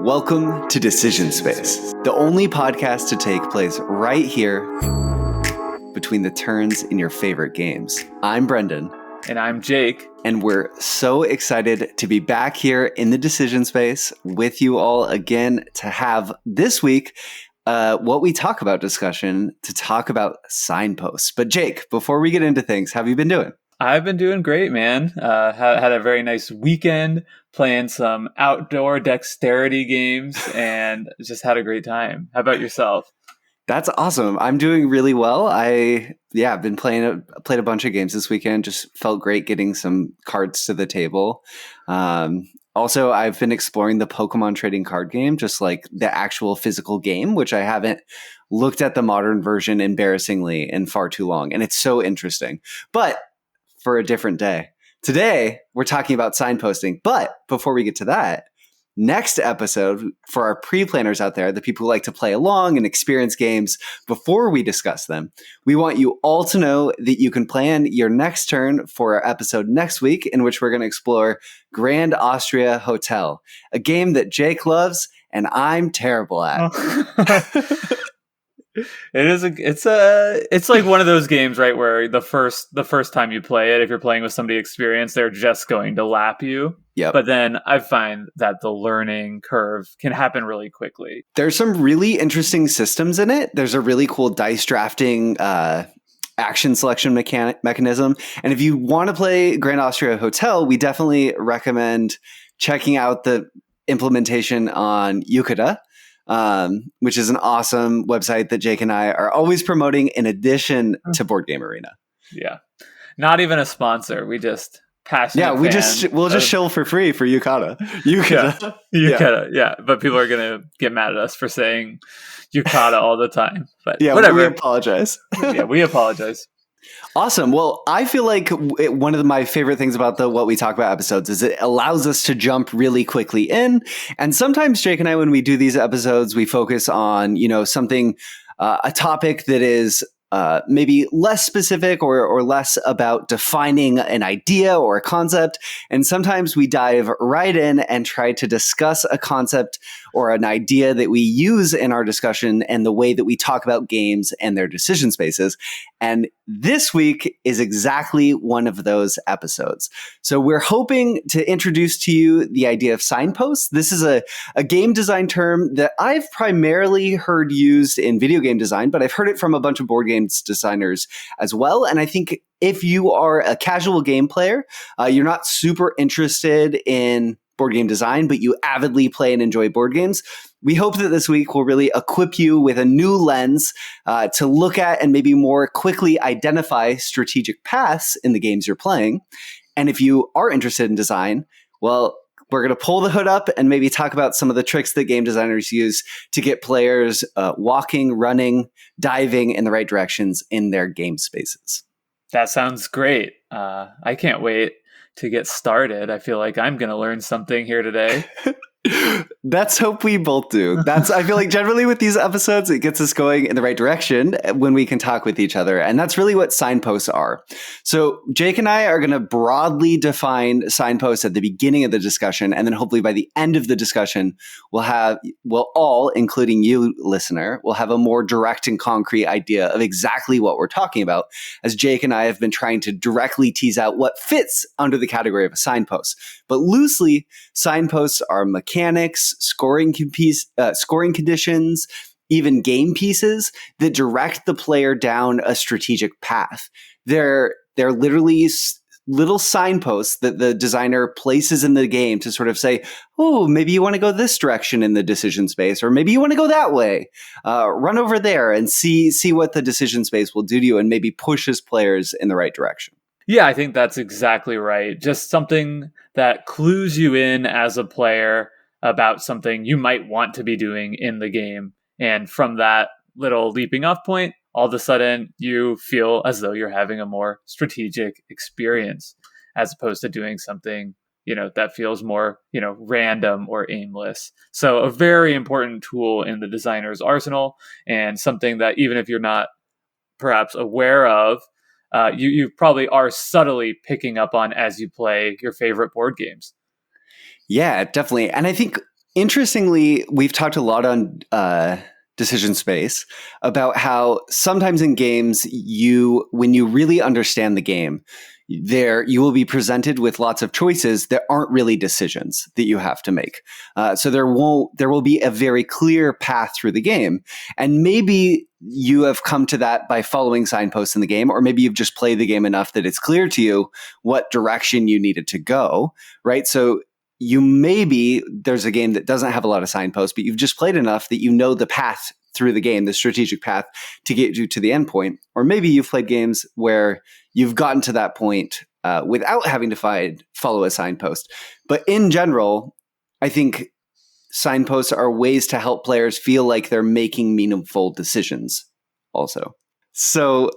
Welcome to Decision Space, the only podcast to take place right here between the turns in your favorite games. I'm Brendan. And I'm Jake. And we're so excited to be back here in the Decision Space with you all again to have this week what we talk about discussion to talk about signposts. But Jake, before we get into things, how have you been doing? I've been doing great, man. Had a very nice weekend playing some outdoor dexterity games and just had a great time. How about yourself? That's awesome. I'm doing really well. I've been played a bunch of games this weekend. Just felt great getting some cards to the table. Also, I've been exploring the Pokemon trading card game, just like the actual physical game, which I haven't looked at the modern version embarrassingly in far too long. And it's so interesting. But for a different day. Today, we're talking about signposting. But before we get to that, next episode, for our pre-planners out there, the people who like to play along and experience games before we discuss them, we want you all to know that you can plan your next turn for our episode next week, in which we're going to explore Grand Austria Hotel, a game that Jake loves and I'm terrible at. It's like one of those games, right, where the first time you play it, if you're playing with somebody experienced, they're just going to lap you. Yep. But then I find that the learning curve can happen really quickly. There's some really interesting systems in it. There's a really cool dice drafting action selection mechanism. And if you want to play Grand Austria Hotel, we definitely recommend checking out the implementation on Yukata. Which is an awesome website that Jake and I are always promoting in addition to Board Game Arena. Yeah. Not even a sponsor. We just passionate. Yeah, we'll just shill for free for Yukata. Yukata. Yeah. But people are going to get mad at us for saying Yukata all the time. But yeah, whatever. We apologize. Yeah, we apologize. Awesome. Well, I feel like one of my favorite things about the What We Talk About episodes is it allows us to jump really quickly in. And sometimes Jake and I, when we do these episodes, we focus on, something, a topic that is maybe less specific or less about defining an idea or a concept. And sometimes we dive right in and try to discuss a concept or an idea that we use in our discussion and the way that we talk about games and their decision spaces. And this week is exactly one of those episodes. So we're hoping to introduce to you the idea of signposts. This is a game design term that I've primarily heard used in video game design, but I've heard it from a bunch of board games designers as well. And I think if you are a casual game player, you're not super interested in board game design, but you avidly play and enjoy board games, we hope that this week will really equip you with a new lens to look at and maybe more quickly identify strategic paths in the games you're playing. And if you are interested in design, well, we're going to pull the hood up and maybe talk about some of the tricks that game designers use to get players walking, running, diving in the right directions in their game spaces. That sounds great. I can't wait to get started. I feel like I'm going to learn something here today. Let's hope we both do. I feel like generally with these episodes, it gets us going in the right direction when we can talk with each other. And that's really what signposts are. So Jake and I are going to broadly define signposts at the beginning of the discussion. And then hopefully by the end of the discussion, we'll all, including you, listener, will have a more direct and concrete idea of exactly what we're talking about, as Jake and I have been trying to directly tease out what fits under the category of a signpost. But loosely, signposts are mechanics, scoring conditions, even game pieces that direct the player down a strategic path. They're literally little signposts that the designer places in the game to sort of say, oh, maybe you want to go this direction in the decision space, or maybe you want to go that way. Run over there and see what the decision space will do to you and maybe pushes players in the right direction. Yeah, I think that's exactly right. Just something that clues you in as a player about something you might want to be doing in the game. And from that little leaping off point, all of a sudden you feel as though you're having a more strategic experience as opposed to doing something, that feels more, random or aimless. So a very important tool in the designer's arsenal, and something that even if you're not perhaps aware of, you probably are subtly picking up on as you play your favorite board games. Yeah, definitely. And I think Interestingly, we've talked a lot on Decision Space about how sometimes in games, when you really understand the game, you will be presented with lots of choices that aren't really decisions that you have to make. So there will be a very clear path through the game, and maybe you have come to that by following signposts in the game, or maybe you've just played the game enough that it's clear to you what direction you needed to go. Right, so there's a game that doesn't have a lot of signposts, but you've just played enough that you know the path through the game, the strategic path to get you to the end point. Or maybe you've played games where you've gotten to that point without having to follow a signpost. But in general, I think signposts are ways to help players feel like they're making meaningful decisions also. So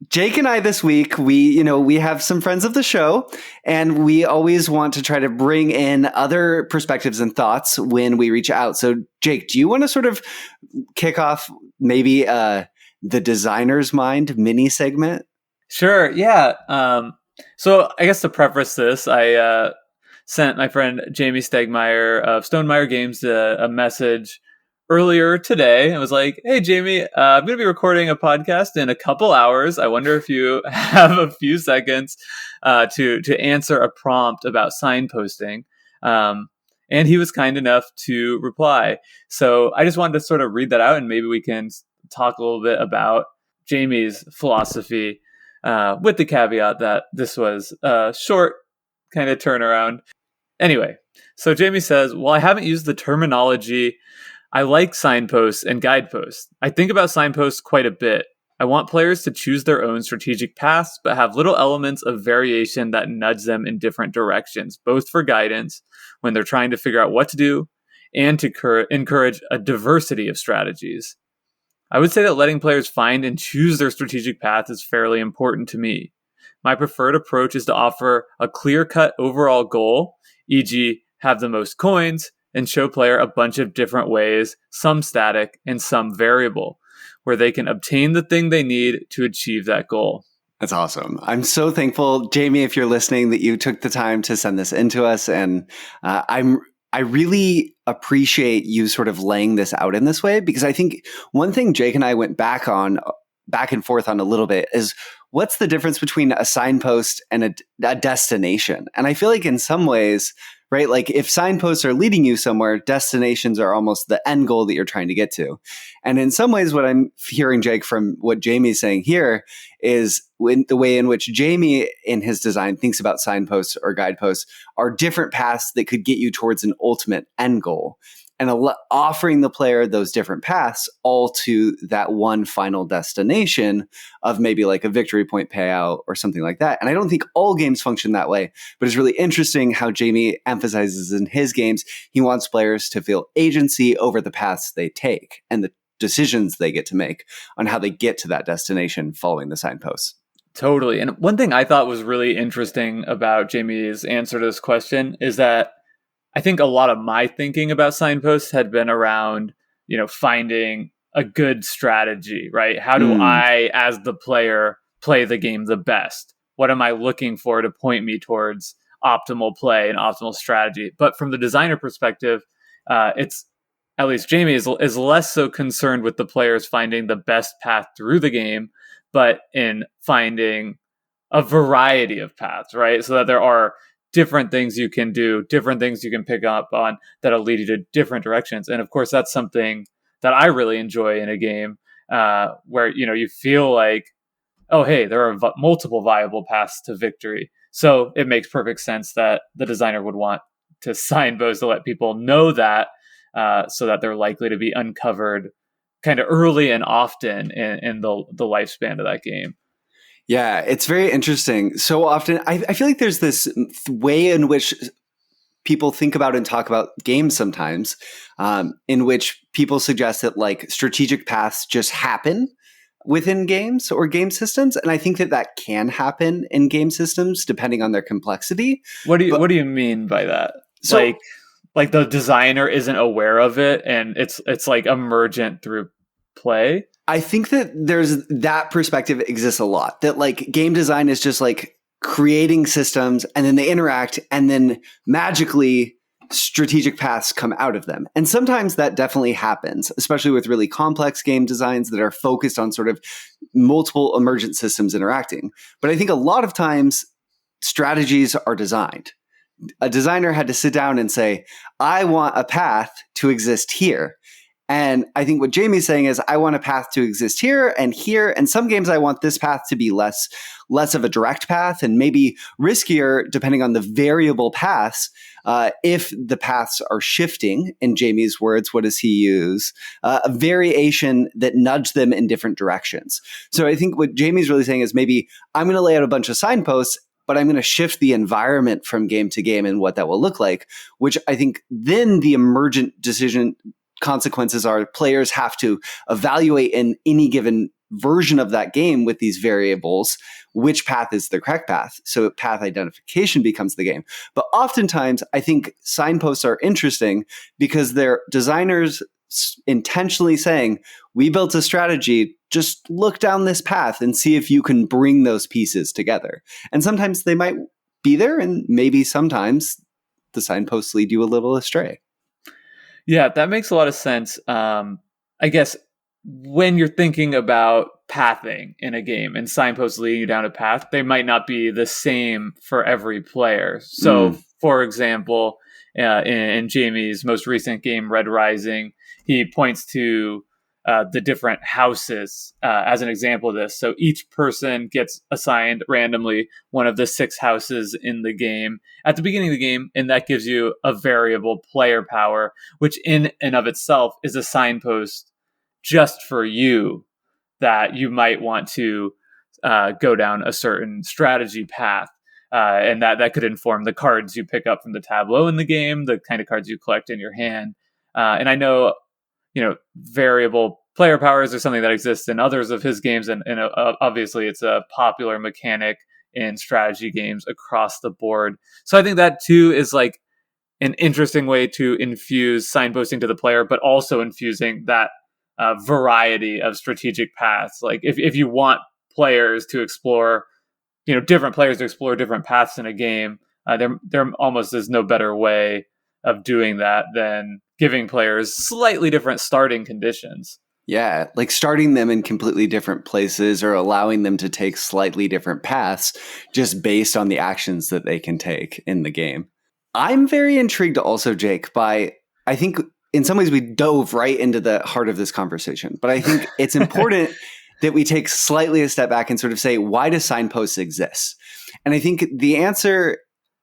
Jake and I this week, we have some friends of the show, and we always want to try to bring in other perspectives and thoughts when we reach out. So Jake, do you want to sort of kick off maybe the designer's mind mini segment? Sure. Yeah. So I guess to preface this, I sent my friend Jamie Stegmeyer of Stonemaier Games a message earlier today. I was like, "Hey, Jamie, I'm going to be recording a podcast in a couple hours. I wonder if you have a few seconds to answer a prompt about signposting." And he was kind enough to reply. So I just wanted to sort of read that out, and maybe we can talk a little bit about Jamie's philosophy, with the caveat that this was a short kind of turnaround. Anyway, so Jamie says, "Well, I haven't used the terminology. I like signposts and guideposts. I think about signposts quite a bit. I want players to choose their own strategic paths, but have little elements of variation that nudge them in different directions, both for guidance when they're trying to figure out what to do and to encourage a diversity of strategies. I would say that letting players find and choose their strategic path is fairly important to me. My preferred approach is to offer a clear-cut overall goal, e.g., have the most coins, and show player a bunch of different ways, some static and some variable, where they can obtain the thing they need to achieve that goal." That's awesome. I'm so thankful, Jamie, if you're listening, that you took the time to send this in to us. And I really appreciate you sort of laying this out in this way, because I think one thing Jake and I went back and forth on a little bit is, what's the difference between a signpost and a destination? And I feel like in some ways, right, like if signposts are leading you somewhere, destinations are almost the end goal that you're trying to get to. And in some ways, what I'm hearing, Jake, from what Jamie's saying here is the way in which Jamie in his design thinks about signposts or guideposts are different paths that could get you towards an ultimate end goal, and offering the player those different paths all to that one final destination of maybe like a victory point payout or something like that. And I don't think all games function that way, but it's really interesting how Jamie emphasizes in his games, he wants players to feel agency over the paths they take and the decisions they get to make on how they get to that destination following the signposts. Totally. And one thing I thought was really interesting about Jamie's answer to this question is that I think a lot of my thinking about signposts had been around, finding a good strategy, right? How do I, as the player, play the game the best? What am I looking for to point me towards optimal play and optimal strategy? But from the designer perspective, it's, at least Jamie is less so concerned with the players finding the best path through the game, but in finding a variety of paths, right? So that there are different things you can do, different things you can pick up on that'll lead you to different directions. And of course, that's something that I really enjoy in a game where, you feel like, oh, hey, there are multiple viable paths to victory. So it makes perfect sense that the designer would want to signpost to let people know that so that they're likely to be uncovered kind of early and often in the lifespan of that game. Yeah, it's very interesting. So often, I feel like there's this way in which people think about and talk about games sometimes, in which people suggest that like strategic paths just happen within games or game systems. And I think that can happen in game systems depending on their complexity. What do you mean by that? So, like the designer isn't aware of it and it's like emergent through play? I think that there's that perspective exists a lot, that like game design is just like creating systems and then they interact and then magically strategic paths come out of them. And sometimes that definitely happens, especially with really complex game designs that are focused on sort of multiple emergent systems interacting. But I think a lot of times strategies are designed. A designer had to sit down and say, I want a path to exist here. And I think what Jamie's saying is, I want a path to exist here and here. And some games, I want this path to be less of a direct path and maybe riskier depending on the variable paths. If the paths are shifting, in Jamie's words, what does he use? A variation that nudge them in different directions. So I think what Jamie's really saying is maybe I'm going to lay out a bunch of signposts, but I'm going to shift the environment from game to game and what that will look like, which I think then the emergent decision consequences are players have to evaluate in any given version of that game with these variables, which path is the correct path. So path identification becomes the game. But oftentimes, I think signposts are interesting because they're designers intentionally saying, we built a strategy, just look down this path and see if you can bring those pieces together. And sometimes they might be there, and maybe sometimes the signposts lead you a little astray. Yeah, that makes a lot of sense. I guess when you're thinking about pathing in a game and signposts leading you down a path, they might not be the same for every player. So, for example, in Jamie's most recent game, Red Rising, he points to the different houses as an example of this. So each person gets assigned randomly one of the 6 houses in the game at the beginning of the game, and that gives you a variable player power, which in and of itself is a signpost just for you that you might want to go down a certain strategy path. And that could inform the cards you pick up from the tableau in the game, the kind of cards you collect in your hand. And I know, variable player powers are something that exists in others of his games. And obviously it's a popular mechanic in strategy games across the board. So I think that too is like an interesting way to infuse signposting to the player, but also infusing that variety of strategic paths. Like if you want players to explore, different players to explore different paths in a game, there almost is no better way of doing that than giving players slightly different starting conditions. Yeah, like starting them in completely different places or allowing them to take slightly different paths just based on the actions that they can take in the game. I'm very intrigued also, Jake, by, I think in some ways we dove right into the heart of this conversation, but I think it's important that we take slightly a step back and sort of say, why do signposts exist? And I think the answer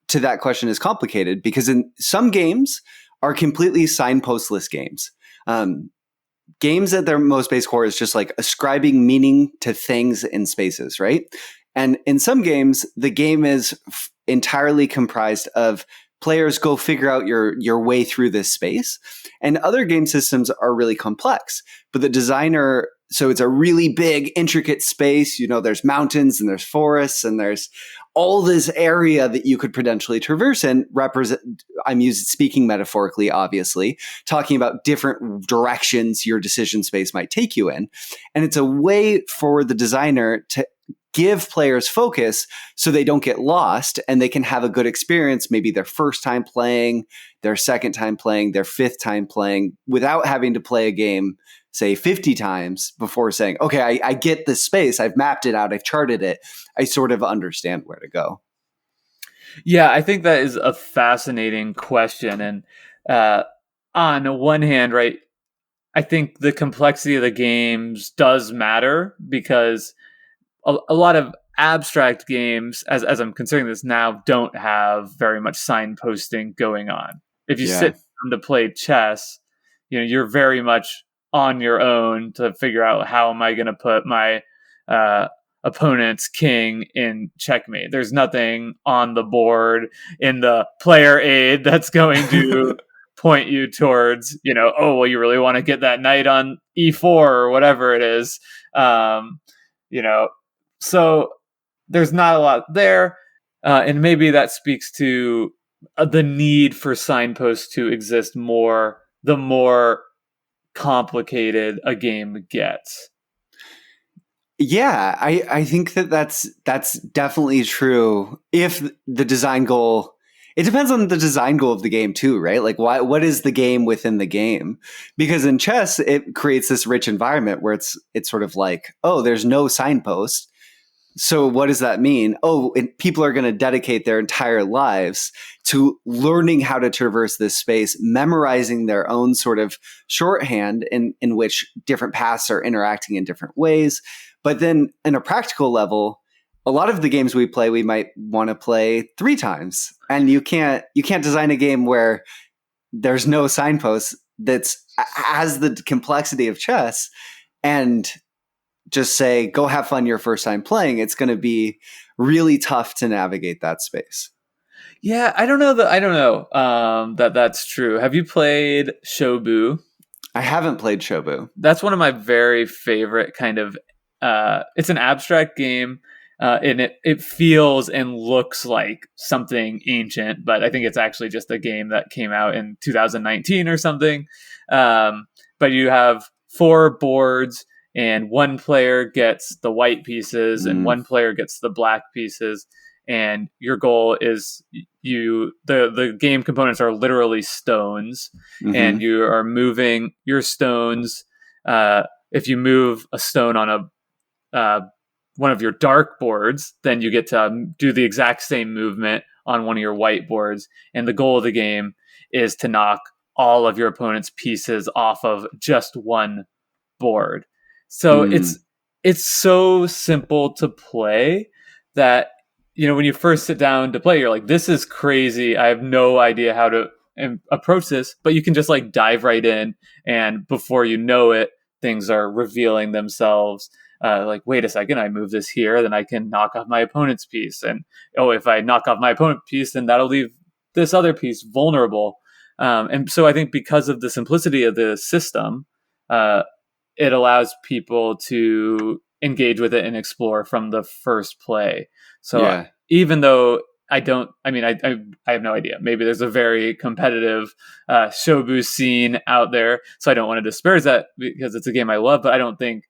to that question is complicated because in some games are completely signpostless games. Games at their most base core is just like ascribing meaning to things in spaces, right? And in some games, the game is entirely comprised of players go figure out your way through this space. And other game systems are really complex, but the designer, so it's a really big, intricate space. There's mountains and there's forests and there's all this area that you could potentially traverse and represent. I'm speaking metaphorically, obviously, talking about different directions your decision space might take you in. And it's a way for the designer to give players focus so they don't get lost and they can have a good experience, maybe their first time playing, their second time playing, their fifth time playing, without having to play a game, say 50 times before saying, okay, I get this space. I've mapped it out. I've charted it. I sort of understand where to go. Yeah, I think that is a fascinating question. And on one hand, right, I think the complexity of the games does matter because a lot of abstract games, as I'm considering this now, don't have very much signposting going on. If you sit down to play chess, you're very much on your own to figure out how am I going to put my opponent's king in checkmate. There's nothing on the board in the player aid that's going to point you towards, you really want to get that knight on e4 or whatever it is. So there's not a lot there. And maybe that speaks to the need for signposts to exist more, the more complicated a game gets. Yeah, I think that's definitely true. If the design goal It depends on the design goal of the game too, right? Like what is the game within the game? Because in chess, it creates this rich environment where it's sort of like, oh, there's no signpost. So what does that mean? Oh, people are going to dedicate their entire lives to learning how to traverse this space, memorizing their own sort of shorthand in which different paths are interacting in different ways. But then in a practical level, a lot of the games we play, we might want to play 3 times. And you can't design a game where there's no signposts that's has the complexity of chess and just say, go have fun your first time playing. It's going to be really tough to navigate that space. Yeah, I don't know that that's true. Have you played Shobu? I haven't played Shobu. That's one of my very favorite kind of. It's an abstract game, and it feels and looks like something ancient, but I think it's actually just a game that came out in 2019 or something. But you have 4 boards. And one player gets the white pieces and one player gets the black pieces. And your goal is the game components are literally stones. And you are moving your stones. If you move a stone on one of your dark boards, then you get to do the exact same movement on one of your white boards. And the goal of the game is to knock all of your opponent's pieces off of just one board. So it's so simple to play that, when you first sit down to play, you're like, this is crazy. I have no idea how to approach this, but you can just like dive right in. And before you know it, things are revealing themselves. Like, wait a second, I move this here, then I can knock off my opponent's piece. And, if I knock off my opponent's piece, then that'll leave this other piece vulnerable. And so I think because of the simplicity of the system, it allows people to engage with it and explore from the first play. So even though I have no idea. Maybe there's a very competitive Shobu scene out there. So I don't want to disparage that because it's a game I love, but I don't think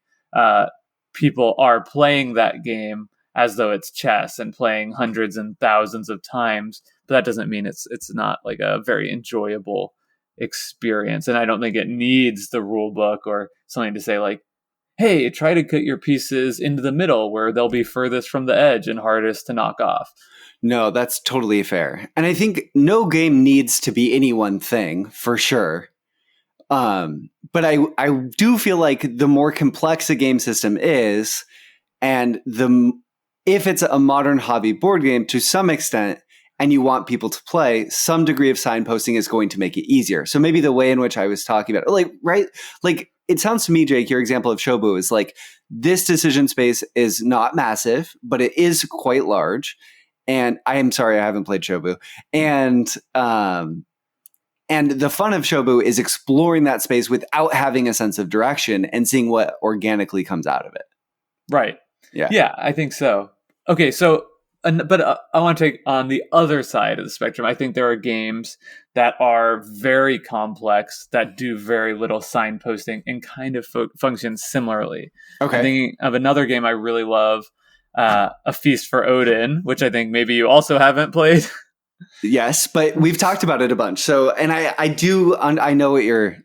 people are playing that game as though it's chess and playing hundreds and thousands of times. But that doesn't mean it's not like a very enjoyable experience. And I don't think it needs the rule book or something to say like, hey, try to cut your pieces into the middle where they'll be furthest from the edge and hardest to knock off. No, that's totally fair. And I think no game needs to be any one thing for sure. But I do feel like the more complex a game system is, and if it's a modern hobby board game to some extent, and you want people to play, some degree of signposting is going to make it easier. So maybe the way in which I was talking about, it sounds to me, Jake, your example of Shobu is like, this decision space is not massive, but it is quite large. And I am sorry, I haven't played Shobu. And the fun of Shobu is exploring that space without having a sense of direction and seeing what organically comes out of it. Right. Yeah. Yeah, I think so. Okay, so but I want to take on the other side of the spectrum. I think there are games that are very complex that do very little signposting and kind of function similarly. Okay. I'm thinking of another game I really love, A Feast for Odin, which I think maybe you also haven't played. Yes, but we've talked about it a bunch. So, and I know what you're,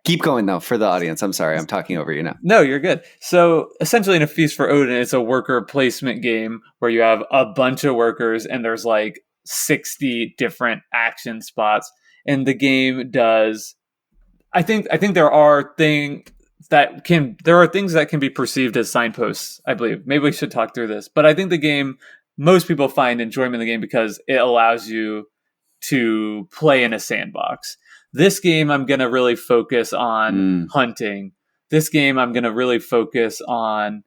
keep going though for the audience. I'm sorry, I'm talking over you now. No, you're good. So essentially in A Feast for Odin, it's a worker placement game where you have a bunch of workers and there's like 60 different action spots. And the game does, I think there are things that can be perceived as signposts, I believe. Maybe we should talk through this, but I think the game, most people find enjoyment in the game because it allows you to play in a sandbox. This game, I'm going to really focus on hunting. This game, I'm going to really focus on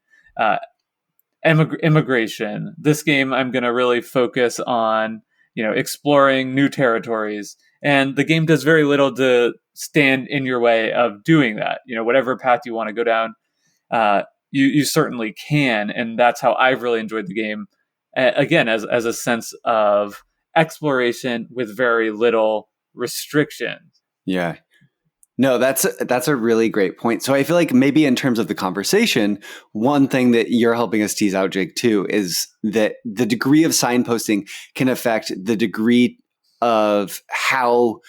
immigration. This game, I'm going to really focus on, exploring new territories. And the game does very little to stand in your way of doing that. Whatever path you want to go down, you certainly can. And that's how I've really enjoyed the game. Again, as a sense of exploration with very little restriction. Yeah. No, that's a really great point. So I feel like maybe in terms of the conversation, one thing that you're helping us tease out, Jake, too, is that the degree of signposting can affect the degree of how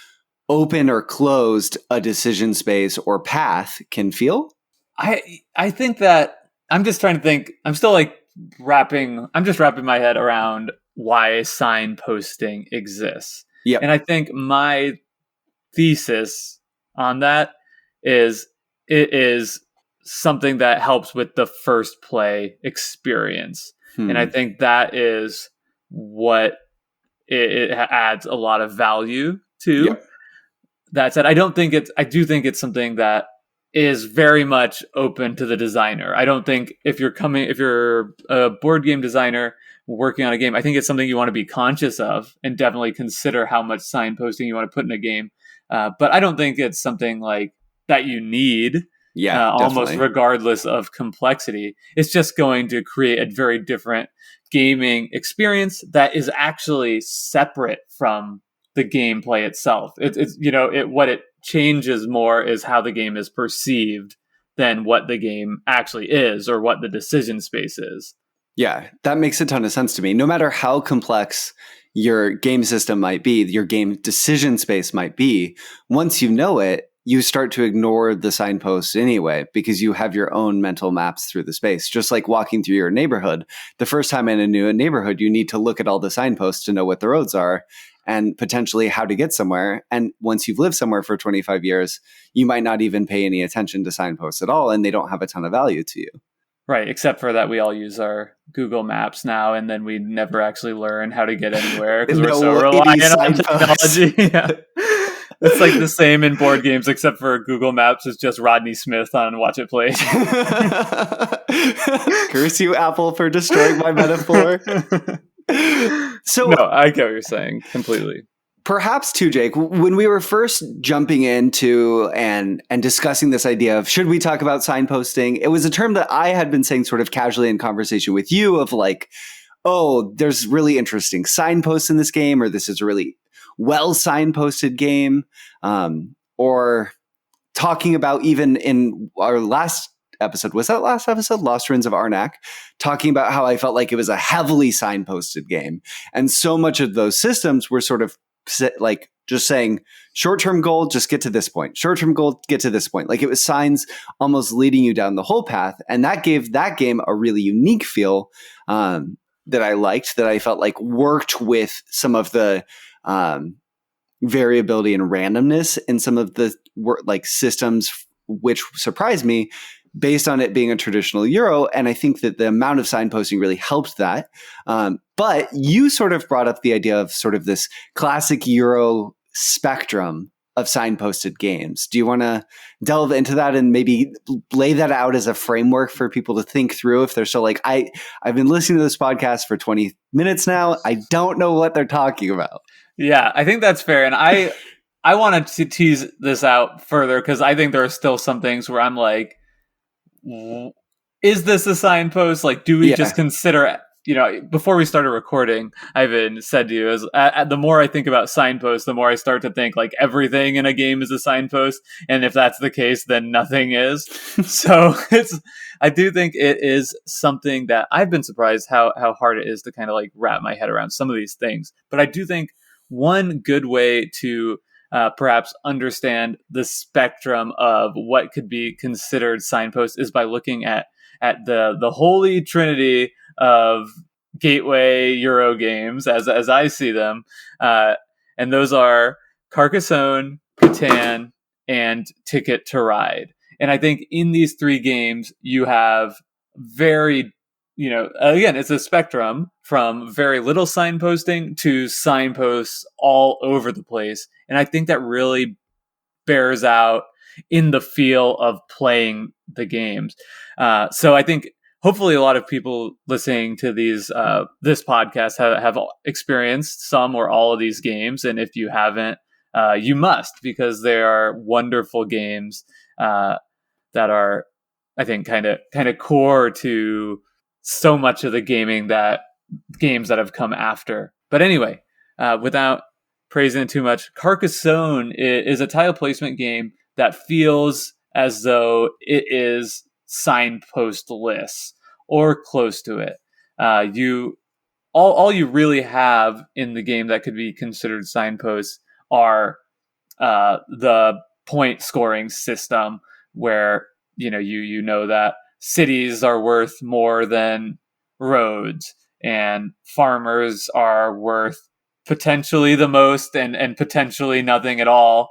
open or closed a decision space or path can feel? I think that I'm just trying to think. I'm still like wrapping my head around why signposting exists. Yep. And I think my thesis on that is it is something that helps with the first play experience. And I think that is what it adds a lot of value to. Yep. That said, I do think it's something that is very much open to the designer. I don't think if you're a board game designer working on a game, I think it's something you want to be conscious of and definitely consider how much signposting you want to put in a game. But I don't think it's something like that you need. Yeah, almost regardless of complexity. It's just going to create a very different gaming experience that is actually separate from the gameplay itself. What it changes more is how the game is perceived than what the game actually is or what the decision space is. Yeah, that makes a ton of sense to me. No matter how complex your game system might be, your game decision space might be, once you know it, you start to ignore the signposts anyway, because you have your own mental maps through the space. Just like walking through your neighborhood. The first time in a new neighborhood, you need to look at all the signposts to know what the roads are and potentially how to get somewhere. And once you've lived somewhere for 25 years, you might not even pay any attention to signposts at all, and they don't have a ton of value to you. Right, except for that we all use our Google Maps now, and then we never actually learn how to get anywhere because we're so reliant on technology. Yeah. It's like the same in board games, except for Google Maps is just Rodney Smith on Watch It Play. Curse you, Apple, for destroying my metaphor. So, no, I get what you're saying completely. Perhaps too, Jake, when we were first jumping into and discussing this idea of should we talk about signposting, it was a term that I had been saying sort of casually in conversation with you of like, oh, there's really interesting signposts in this game, or this is a really well signposted game, or talking about even in our last episode, was that last episode? Lost Ruins of Arnak, talking about how I felt like it was a heavily signposted game. And so much of those systems were sort of like just saying short-term goal, just get to this point. Short-term goal, get to this point. Like it was signs almost leading you down the whole path. And that gave that game a really unique feel that I liked, that I felt like worked with some of the variability and randomness in some of the like systems, which surprised me based on it being a traditional Euro. And I think that the amount of signposting really helped that. But you sort of brought up the idea of sort of this classic Euro spectrum of signposted games. Do you want to delve into that and maybe lay that out as a framework for people to think through if they're still like, I've been listening to this podcast for 20 minutes now. I don't know what they're talking about. Yeah, I think that's fair. And I wanted to tease this out further because I think there are still some things where I'm like, is this a signpost? Like, do we just consider, before we started recording, I even said to you, the more I think about signposts, the more I start to think like everything in a game is a signpost. And if that's the case, then nothing is. So I do think it is something that I've been surprised how hard it is to kind of like wrap my head around some of these things. But I do think one good way to perhaps understand the spectrum of what could be considered signposts is by looking at the holy trinity of gateway Euro games as I see them. And those are Carcassonne, Catan, and Ticket to Ride. And I think in these three games, you have very, again, it's a spectrum from very little signposting to signposts all over the place. And I think that really bears out in the feel of playing the games. So I think hopefully a lot of people listening to these this podcast have experienced some or all of these games. And if you haven't, you must, because they are wonderful games that are, I think, kind of core to so much of the games that have come after. But anyway, without praising it too much, Carcassonne is a tile placement game that feels as though it is signpostless or close to it. You all you really have in the game that could be considered signposts are the point scoring system, where you know that cities are worth more than roads, and farmers are worth potentially the most and potentially nothing at all,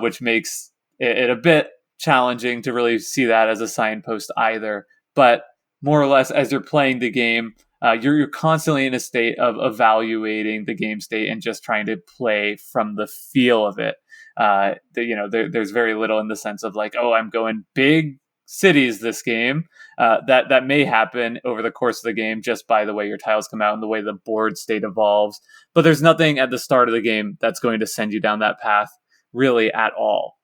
which makes it a bit challenging to really see that as a signpost either. But more or less, as you're playing the game, you're constantly in a state of evaluating the game state and just trying to play from the feel of it. There's very little in the sense of like, oh, I'm going big cities this game. That may happen over the course of the game just by the way your tiles come out and the way the board state evolves. But there's nothing at the start of the game that's going to send you down that path really at all.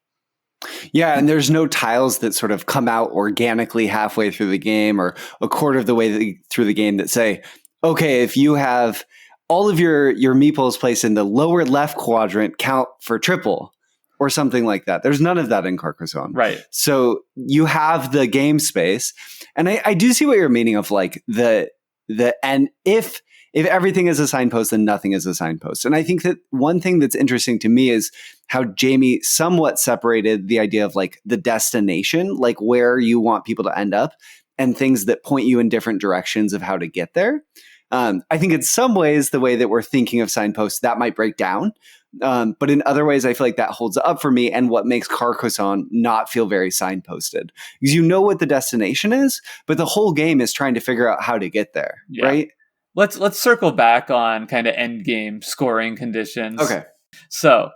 Yeah, and there's no tiles that sort of come out organically halfway through the game or a quarter of the way through the game that say, okay, if you have all of your meeples placed in the lower left quadrant, count for triple or something like that. There's none of that in Carcassonne. Right. So you have the game space. And I do see what you're meaning of like and if everything is a signpost, then nothing is a signpost. And I think that one thing that's interesting to me is how Jamie somewhat separated the idea of like the destination, like where you want people to end up, and things that point you in different directions of how to get there. I think in some ways, the way that we're thinking of signposts, that might break down. But in other ways, I feel like that holds up for me, and what makes Carcassonne not feel very signposted. Because you know what the destination is, but the whole game is trying to figure out how to get there, right? Let's circle back on kind of end game scoring conditions. Okay. So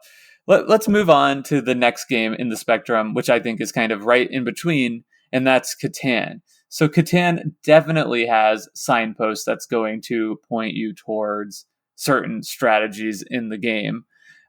let's move on to the next game in the spectrum, which I think is kind of right in between, and that's Catan. So Catan definitely has signposts that's going to point you towards certain strategies in the game.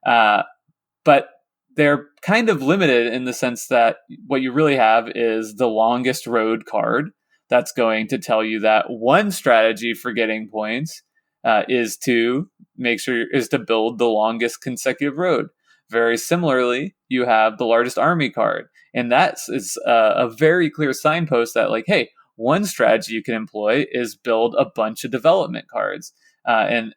But they're kind of limited in the sense that what you really have is the longest road card. That's going to tell you that one strategy for getting points is to build the longest consecutive road. Very similarly, you have the largest army card, and that is a very clear signpost that like, hey, one strategy you can employ is build a bunch of development cards, and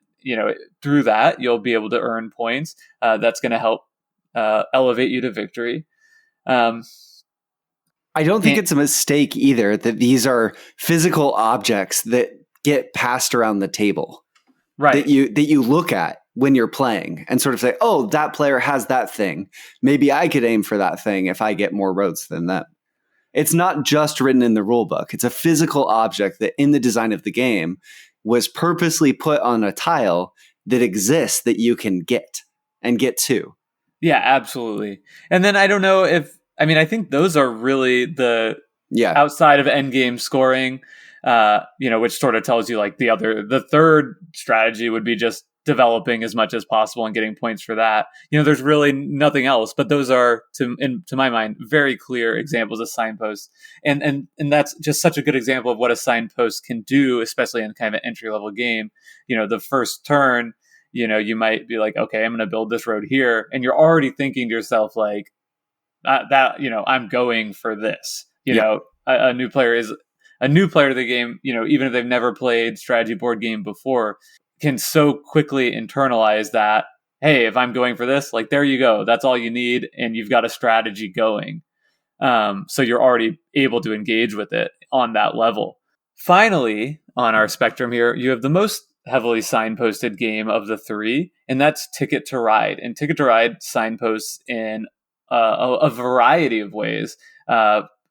through that you'll be able to earn points. That's going to help elevate you to victory. I don't think it's a mistake either that these are physical objects that get passed around the table, right? That you look at when you're playing and sort of say, oh, that player has that thing. Maybe I could aim for that thing if I get more roads than them. It's not just written in the rule book. It's a physical object that in the design of the game was purposely put on a tile that exists that you can get to. Yeah, absolutely. And then I don't know I think those are really the outside of endgame scoring, which sort of tells you like the third strategy would be just developing as much as possible and getting points for that. There's really nothing else, but those are to my mind very clear examples of signposts, and that's just such a good example of what a signpost can do, especially in kind of an entry level game. The first turn, you might be like, okay, I'm going to build this road here, and you're already thinking to yourself like I'm going for this. A new player to the game, even if they've never played strategy board game before, can so quickly internalize that, hey, if I'm going for this, like, there you go. That's all you need. And you've got a strategy going. So you're already able to engage with it on that level. Finally, on our spectrum here, you have the most heavily signposted game of the three, and that's Ticket to Ride. And Ticket to Ride signposts in a variety of ways.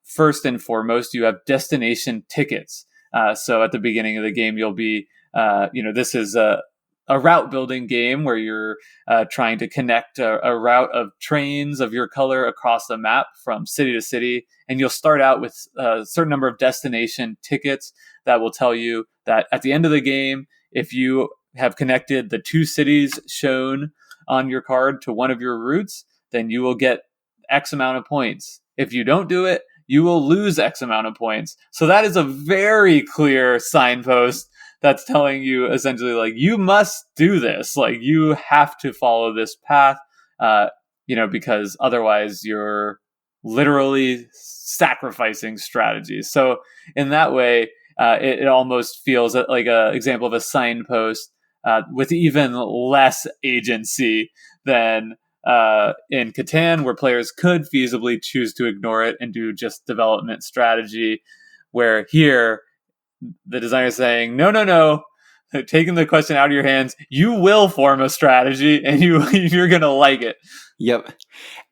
First and foremost, you have destination tickets. So at the beginning of the game, you'll be this is a route building game where you're trying to connect a route of trains of your color across the map from city to city. And you'll start out with a certain number of destination tickets that will tell you that at the end of the game, if you have connected the two cities shown on your card to one of your routes, then you will get X amount of points. If you don't do it, you will lose X amount of points. So that is a very clear signpost that's telling you essentially like, you must do this. Like, you have to follow this path, because otherwise you're literally sacrificing strategies. So in that way, it almost feels like an example of a signpost with even less agency than in Catan, where players could feasibly choose to ignore it and do just development strategy, where here the designer is saying, no, taking the question out of your hands, you will form a strategy and you're going to like it. Yep.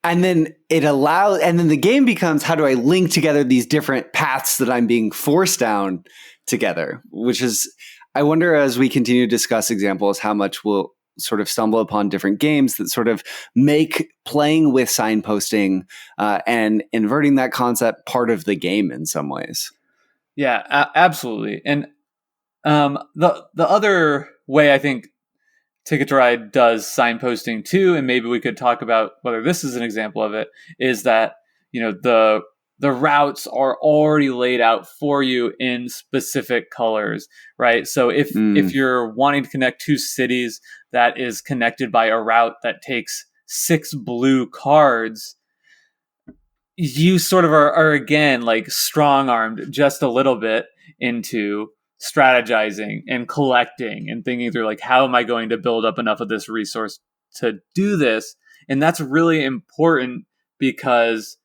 And then the game becomes, how do I link together these different paths that I'm being forced down together, which is, I wonder, as we continue to discuss examples, how much we'll sort of stumble upon different games that sort of make playing with signposting and inverting that concept part of the game in some ways. Yeah, absolutely. And the other way I think Ticket to Ride does signposting too, and maybe we could talk about whether this is an example of it, is that, you know, the routes are already laid out for you in specific colors, right? So if you're wanting to connect two cities that is connected by a route that takes 6 blue cards, you sort of are again like strong-armed just a little bit into strategizing and collecting and thinking through, like, how am I going to build up enough of this resource to do this? And that's really important because,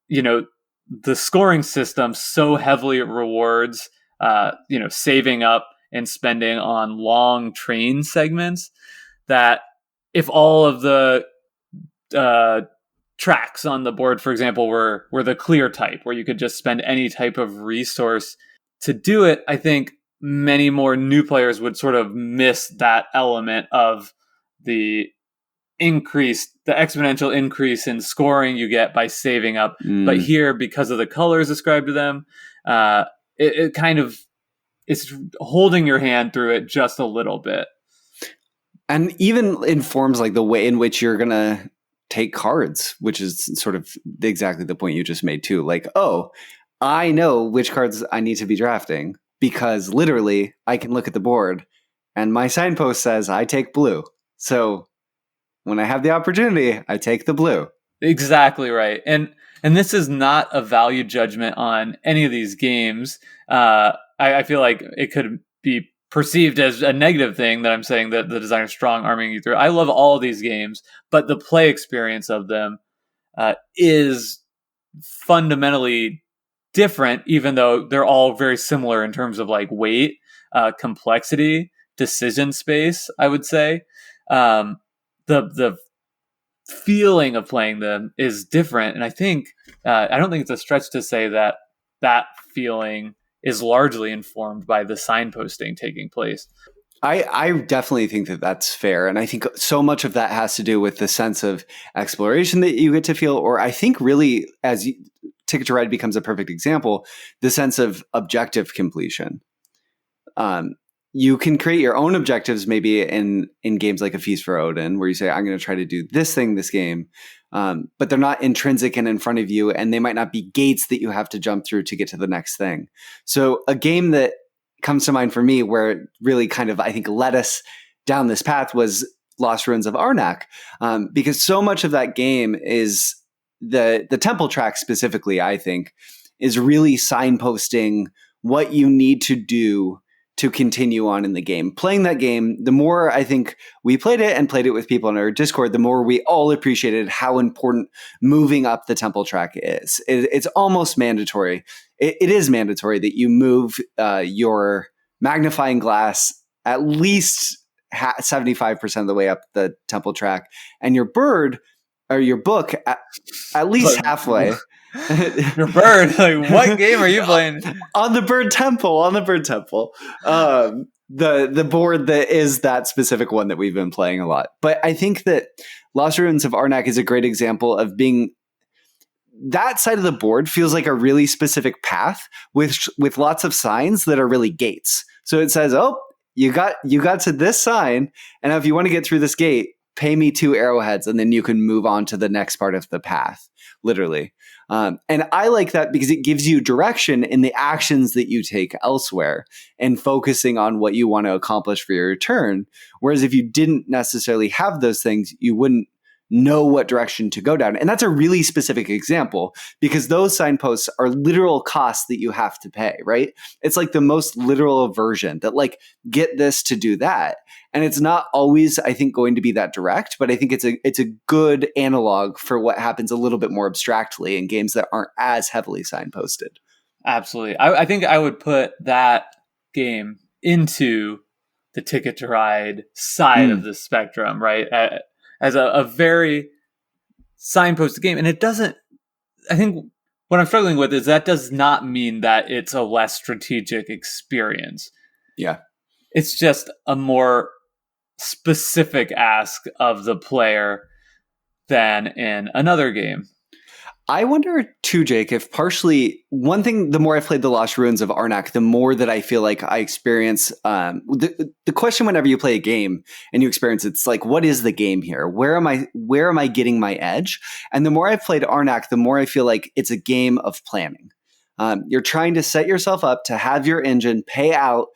you know, the scoring system so heavily rewards, saving up and spending on long train segments, that if all of the tracks on the board, for example, were the clear type, where you could just spend any type of resource to do it, I think many more new players would sort of miss that element of the exponential increase in scoring you get by saving up. But here, because of the colors ascribed to them, it kind of, it's holding your hand through it just a little bit. And even informs like the way in which you're going to take cards, which is sort of exactly the point you just made too. Like, oh, I know which cards I need to be drafting because literally I can look at the board and my signpost says I take blue. So when I have the opportunity, I take the blue. Exactly right. And this is not a value judgment on any of these games. I feel like it could be perceived as a negative thing that I'm saying that the designer's strong arming you through. I love all of these games, but the play experience of them is fundamentally different, even though they're all very similar in terms of like weight, complexity, decision space, I would say. The feeling of playing them is different. And I think, I don't think it's a stretch to say that feeling is largely informed by the signposting taking place. I definitely think that that's fair. And I think so much of that has to do with the sense of exploration that you get to feel, or I think really, as Ticket to Ride becomes a perfect example, the sense of objective completion. You can create your own objectives maybe in games like A Feast for Odin, where you say, I'm going to try to do this thing this game, but they're not intrinsic and in front of you, and they might not be gates that you have to jump through to get to the next thing. So a game that comes to mind for me where it really kind of, I think, led us down this path was Lost Ruins of Arnak, because so much of that game is the temple track specifically, I think, is really signposting what you need to do to continue on in the game. Playing that game, the more I think we played it and played it with people in our Discord, the more we all appreciated how important moving up the temple track is. It's almost mandatory. It is mandatory that you move your magnifying glass at least 75% of the way up the temple track, and your bird or your book at least halfway. Your bird, like, what game are you playing? On the bird temple. The board that is that specific one that we've been playing a lot. But I think that Lost Ruins of Arnak is a great example of being, that side of the board feels like a really specific path with lots of signs that are really gates. So it says, oh, you got to this sign, and if you want to get through this gate, pay me 2 arrowheads, and then you can move on to the next part of the path, literally. And I like that because it gives you direction in the actions that you take elsewhere and focusing on what you want to accomplish for your turn. Whereas if you didn't necessarily have those things, you wouldn't know what direction to go down. And that's a really specific example because those signposts are literal costs that you have to pay, right? It's like the most literal version that like, get this to do that. And it's not always, I think, going to be that direct, but I think it's a good analog for what happens a little bit more abstractly in games that aren't as heavily signposted. Absolutely. I think I would put that game into the Ticket to Ride side of the spectrum, right? As a very signposted game. And it doesn't, I think what I'm struggling with is that does not mean that it's a less strategic experience. Yeah. It's just a more specific ask of the player than in another game. I wonder too, Jake, if partially one thing, the more I've played The Lost Ruins of Arnak, the more that I feel like I experience the question whenever you play a game and you experience it's like, what is the game here? Where am I getting my edge? And the more I've played Arnak, the more I feel like it's a game of planning. You're trying to set yourself up to have your engine pay out,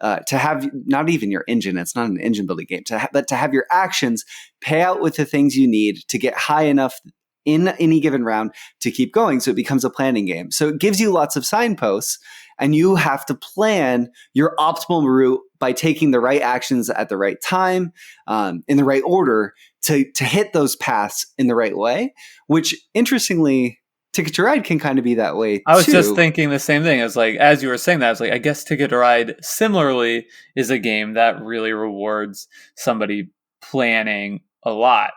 to have not even your engine, it's not an engine building game, but to have your actions pay out with the things you need to get high enough in any given round to keep going. So it becomes a planning game. So it gives you lots of signposts and you have to plan your optimal route by taking the right actions at the right time, in the right order to hit those paths in the right way, which interestingly, Ticket to Ride can kind of be that way too. I was just thinking the same thing. As like, as you were saying that, I was like, I guess Ticket to Ride similarly is a game that really rewards somebody planning a lot.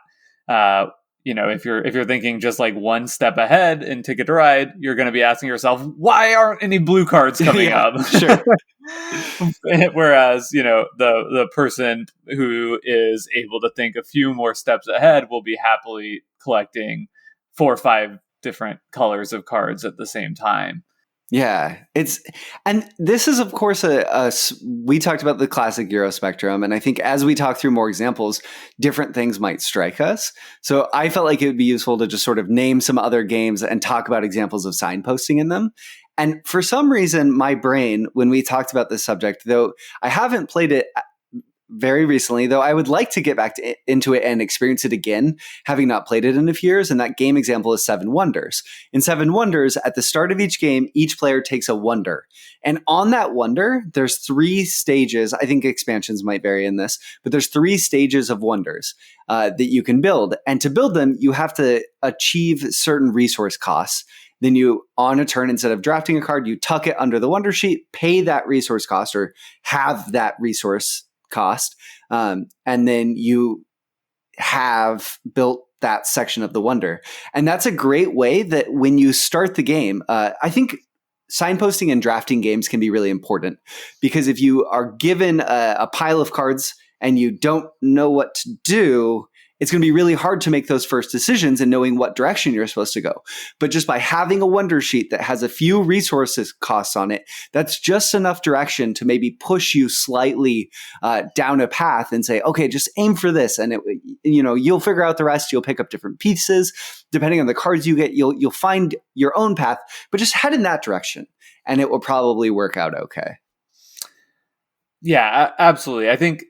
If you're thinking just like one step ahead in Ticket to Ride, you're going to be asking yourself, why aren't any blue cards coming up? Sure. Whereas, the person who is able to think a few more steps ahead will be happily collecting 4 or 5 different colors of cards at the same time. Yeah, and this is, of course, we talked about the classic Euro spectrum, and I think as we talk through more examples, different things might strike us. So I felt like it would be useful to just sort of name some other games and talk about examples of signposting in them. And for some reason, my brain, when we talked about this subject, though I haven't played it very recently, though I would like to get back into it and experience it again, having not played it in a few years. And that game example is Seven Wonders. In Seven Wonders, at the start of each game, each player takes a wonder. And on that wonder, there's 3 stages. I think expansions might vary in this, but there's 3 stages of wonders that you can build. And to build them, you have to achieve certain resource costs. Then you, on a turn, instead of drafting a card, you tuck it under the wonder sheet, pay that resource cost or have that resource cost, and then you have built that section of the wonder. And that's a great way that when you start the game, I think signposting and drafting games can be really important because if you are given a pile of cards and you don't know what to do, it's going to be really hard to make those first decisions and knowing what direction you're supposed to go. But just by having a wonder sheet that has a few resources costs on it, that's just enough direction to maybe push you slightly down a path and say, okay, just aim for this. And you'll figure out the rest. You'll pick up different pieces. Depending on the cards you get, you'll find your own path, but just head in that direction and it will probably work out okay. Yeah, absolutely. I think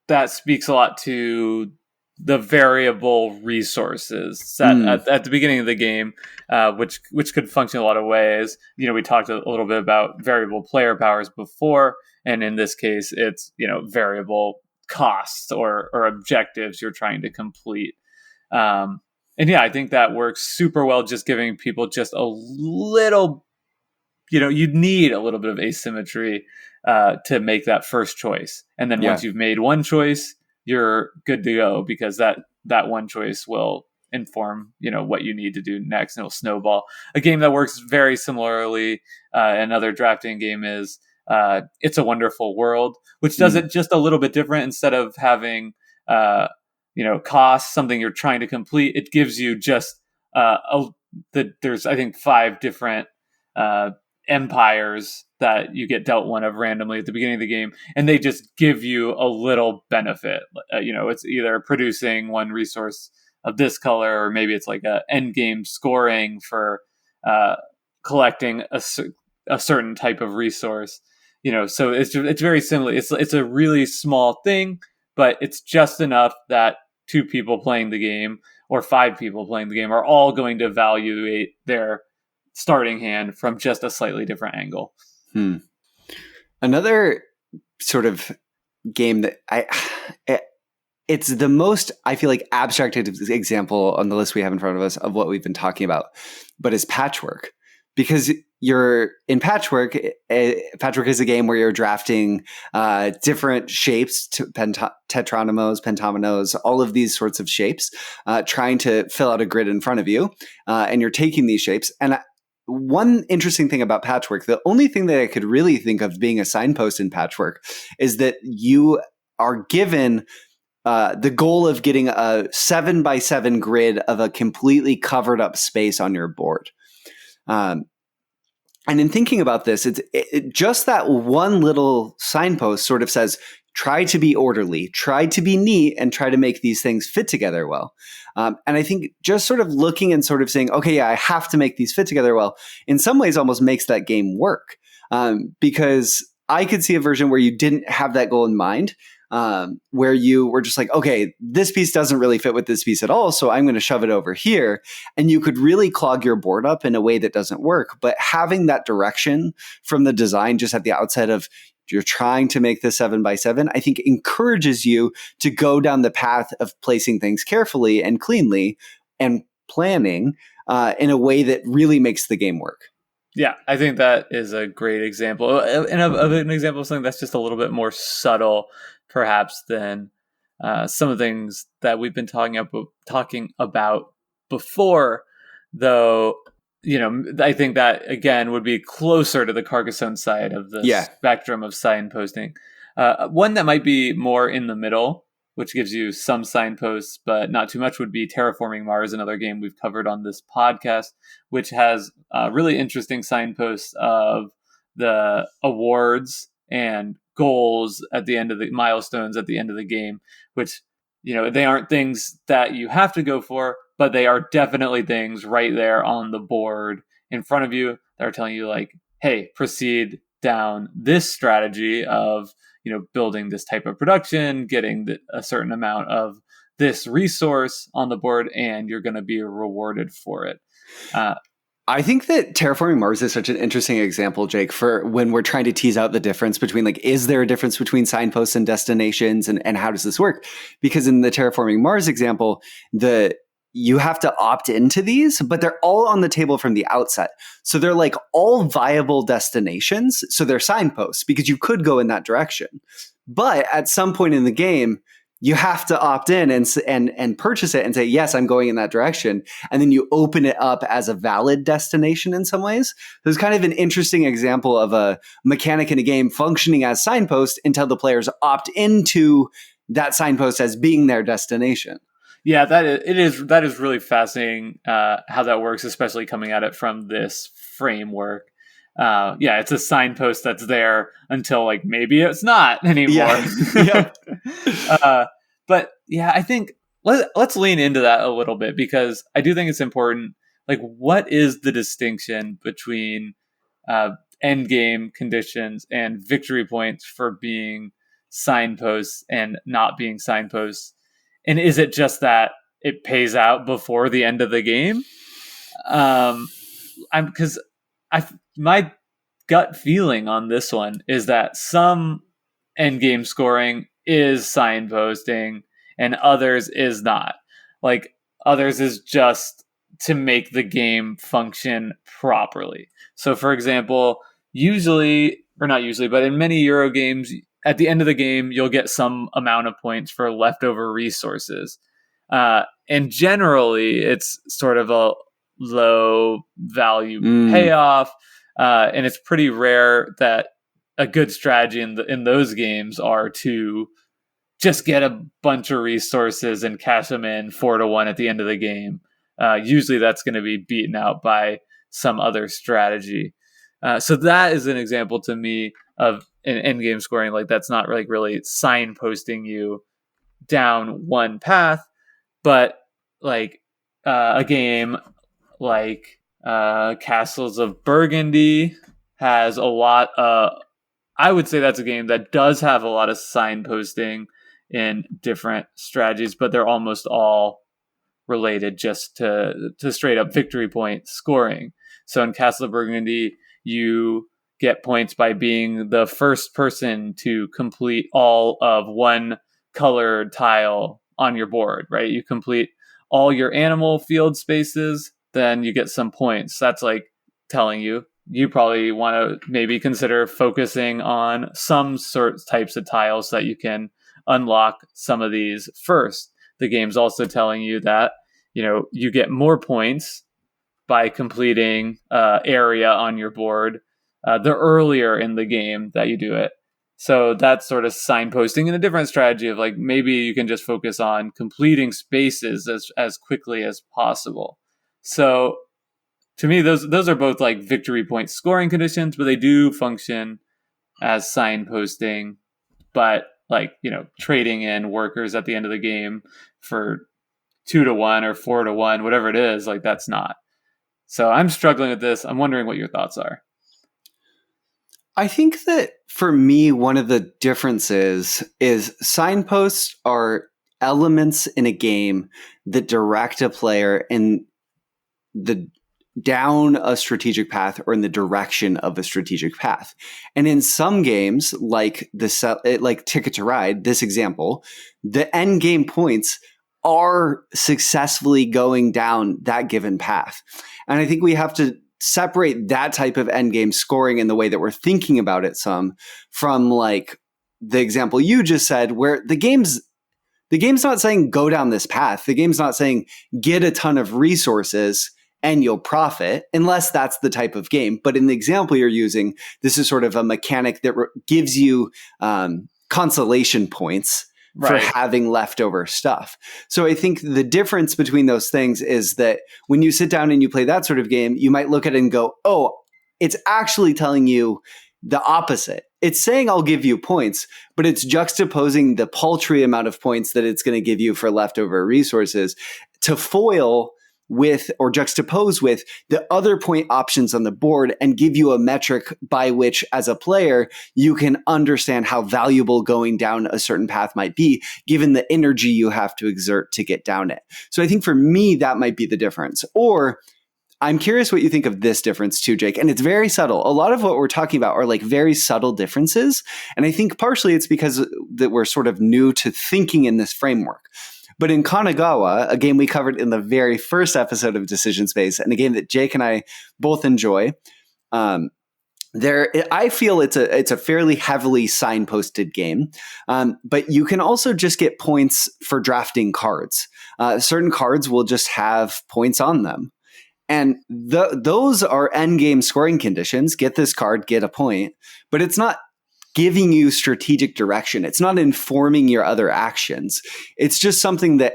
that speaks a lot to the variable resources set at the beginning of the game, which could function a lot of ways. We talked a little bit about variable player powers before, and in this case, it's variable costs or objectives you're trying to complete. And yeah, I think that works super well. Just giving people just a little, you'd need a little bit of asymmetry to make that first choice, and then once you've made one choice, you're good to go because that one choice will inform, what you need to do next, and it'll snowball. A game that works very similarly, another drafting game is It's a Wonderful World, which does it just a little bit different. Instead of having, cost, something you're trying to complete, it gives you just there's, I think, 5 different empires that you get dealt one of randomly at the beginning of the game, and they just give you a little benefit. It's either producing one resource of this color, or maybe it's like a end game scoring for collecting a certain type of resource. So it's very similar. It's a really small thing, but it's just enough that 2 people playing the game or 5 people playing the game are all going to evaluate their starting hand from just a slightly different angle. Another sort of game that it's the most, I feel like, abstract example on the list we have in front of us of what we've been talking about, but it's Patchwork. Because you're in Patchwork, Patchwork is a game where you're drafting different shapes, tetronomos, pentominoes, all of these sorts of shapes, trying to fill out a grid in front of you. And you're taking these shapes. And one interesting thing about Patchwork, the only thing that I could really think of being a signpost in Patchwork is that you are given the goal of getting a 7x7 grid of a completely covered up space on your board. And in thinking about this, it just that one little signpost sort of says, try to be orderly, try to be neat, and try to make these things fit together well. And I think just sort of looking and sort of saying, okay, yeah, I have to make these fit together well, in some ways almost makes that game work. Because I could see a version where you didn't have that goal in mind, where you were just like, okay, this piece doesn't really fit with this piece at all, so I'm going to shove it over here. And you could really clog your board up in a way that doesn't work. But having that direction from the design just at the outset of you're trying to make this 7x7, I think encourages you to go down the path of placing things carefully and cleanly and planning in a way that really makes the game work. Yeah, I think that is a great example, and of an example of something that's just a little bit more subtle, perhaps, than some of the things that we've been talking about before. Though, I think that again would be closer to the Carcassonne side of the spectrum of signposting. One that might be more in the middle, which gives you some signposts, but not too much, would be Terraforming Mars, another game we've covered on this podcast, which has really interesting signposts of the awards and goals at the end of the milestones at the end of the game, which, they aren't things that you have to go for, but they are definitely things right there on the board in front of you that are telling you, like, hey, proceed down this strategy of building this type of production, getting a certain amount of this resource on the board, and you're going to be rewarded for it. I think that Terraforming Mars is such an interesting example, Jake, for when we're trying to tease out the difference between, like, is there a difference between signposts and destinations, and how does this work? Because in the Terraforming Mars example, you have to opt into these, but they're all on the table from the outset. So they're like all viable destinations. So they're signposts because you could go in that direction. But at some point in the game, you have to opt in and purchase it and say, yes, I'm going in that direction. And then you open it up as a valid destination in some ways. So it's kind of an interesting example of a mechanic in a game functioning as signpost until the players opt into that signpost as being their destination. Yeah, that is really fascinating how that works, especially coming at it from this framework. It's a signpost that's there until, like, maybe it's not anymore. Yeah. But yeah, I think let's lean into that a little bit, because I do think it's important. Like, what is the distinction between end game conditions and victory points for being signposts and not being signposts? And is it just that it pays out before the end of the game? My gut feeling on this one is that some end game scoring is signposting and others is not. Like, others is just to make the game function properly. So, for example, but in many Euro games, at the end of the game, you'll get some amount of points for leftover resources. And generally, it's sort of a low value payoff. And it's pretty rare that a good strategy in those games are to just get a bunch of resources and cash them in 4-1 at the end of the game. Usually that's going to be beaten out by some other strategy. So that is an example to me of an end game scoring. Like, that's not really signposting you down one path, but like a game like Castles of Burgundy has a lot. I would say that's a game that does have a lot of signposting in different strategies, but they're almost all related just to straight up victory point scoring. So in Castle of Burgundy, you get points by being the first person to complete all of one colored tile on your board, right? You complete all your animal field spaces, then you get some points. That's like telling you probably want to maybe consider focusing on some types of tiles so that you can unlock some of these first. The game's also telling you that, you get more points by completing area on your board the earlier in the game that you do it. So that's sort of signposting in a different strategy of like, maybe you can just focus on completing spaces as quickly as possible. So to me, those are both like victory point scoring conditions, but they do function as signposting. But like, trading in workers at the end of the game for 2-1 or 4-1, whatever it is, like that's not. So I'm struggling with this. I'm wondering what your thoughts are. I think that for me, one of the differences is signposts are elements in a game that direct a player in the down a strategic path or in the direction of a strategic path. And in some games, like Ticket to Ride, this example, the end game points are successfully going down that given path. And I think we have to separate that type of end game scoring in the way that we're thinking about it some from like the example you just said, where the game's not saying go down this path. The game's not saying get a ton of resources and you'll profit, unless that's the type of game. But in the example you're using, this is sort of a mechanic that gives you consolation points for having leftover stuff. So I think the difference between those things is that when you sit down and you play that sort of game, you might look at it and go, oh, it's actually telling you the opposite. It's saying I'll give you points, but it's juxtaposing the paltry amount of points that it's going to give you for leftover resources to foil with or juxtapose with the other point options on the board and give you a metric by which, as a player, you can understand how valuable going down a certain path might be, given the energy you have to exert to get down it. So I think for me, that might be the difference. Or I'm curious what you think of this difference too, Jake. And it's very subtle. A lot of what we're talking about are like very subtle differences. And I think partially it's because that we're sort of new to thinking in this framework. But in Kanagawa, a game we covered in the very first episode of Decision Space, and a game that Jake and I both enjoy, I feel it's a fairly heavily signposted game, but you can also just get points for drafting cards. Certain cards will just have points on them. And those are endgame scoring conditions. Get this card, get a point. But it's not giving you strategic direction. It's not informing your other actions. It's just something that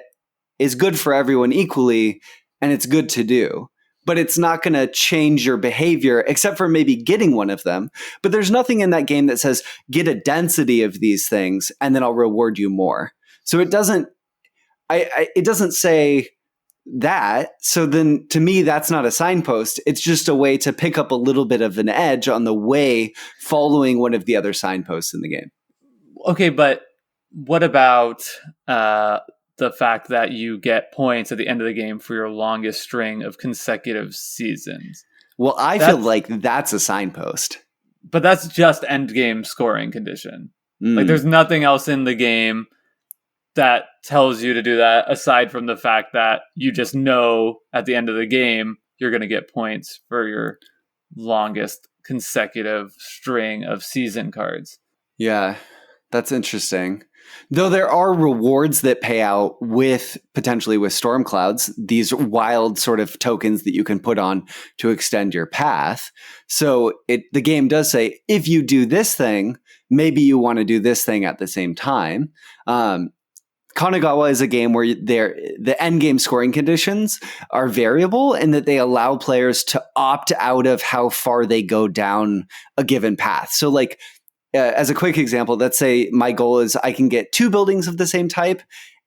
is good for everyone equally, and it's good to do. But it's not going to change your behavior, except for maybe getting one of them. But there's nothing in that game that says, get a density of these things, and then I'll reward you more. So it doesn't say that. So then to me, that's not a signpost. It's just a way to pick up a little bit of an edge on the way following one of the other signposts in the game. Okay, but what about the fact that you get points at the end of the game for your longest string of consecutive seasons? Well, I feel like that's a signpost. But that's just end game scoring condition. Like there's nothing else in the game that tells you to do that, aside from the fact that you just know at the end of the game, you're going to get points for your longest consecutive string of season cards. Yeah, that's interesting. Though there are rewards that pay out potentially with storm clouds, these wild sort of tokens that you can put on to extend your path. So the game does say, if you do this thing, maybe you want to do this thing at the same time. Kanagawa is a game where the end game scoring conditions are variable in that they allow players to opt out of how far they go down a given path. So like, as a quick example, let's say my goal is I can get 2 buildings of the same type,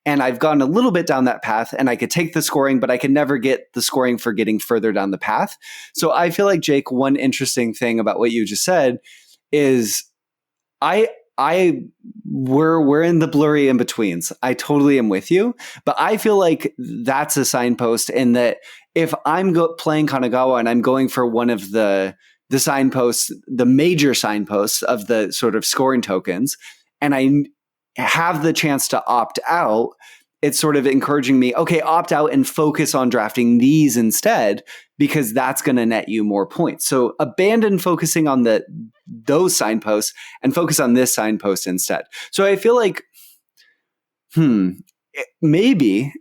and I've gone a little bit down that path, and I could take the scoring, but I can never get the scoring for getting further down the path. So I feel like, Jake, one interesting thing about what you just said is we're in the blurry in betweens. I totally am with you, but I feel like that's a signpost in that if I'm playing Kanagawa and I'm going for one of the signposts, the major signposts of the sort of scoring tokens, and I have the chance to opt out, it's sort of encouraging me, okay, opt out and focus on drafting these instead, because that's going to net you more points. So abandon focusing on those signposts and focus on this signpost instead. So I feel like, maybe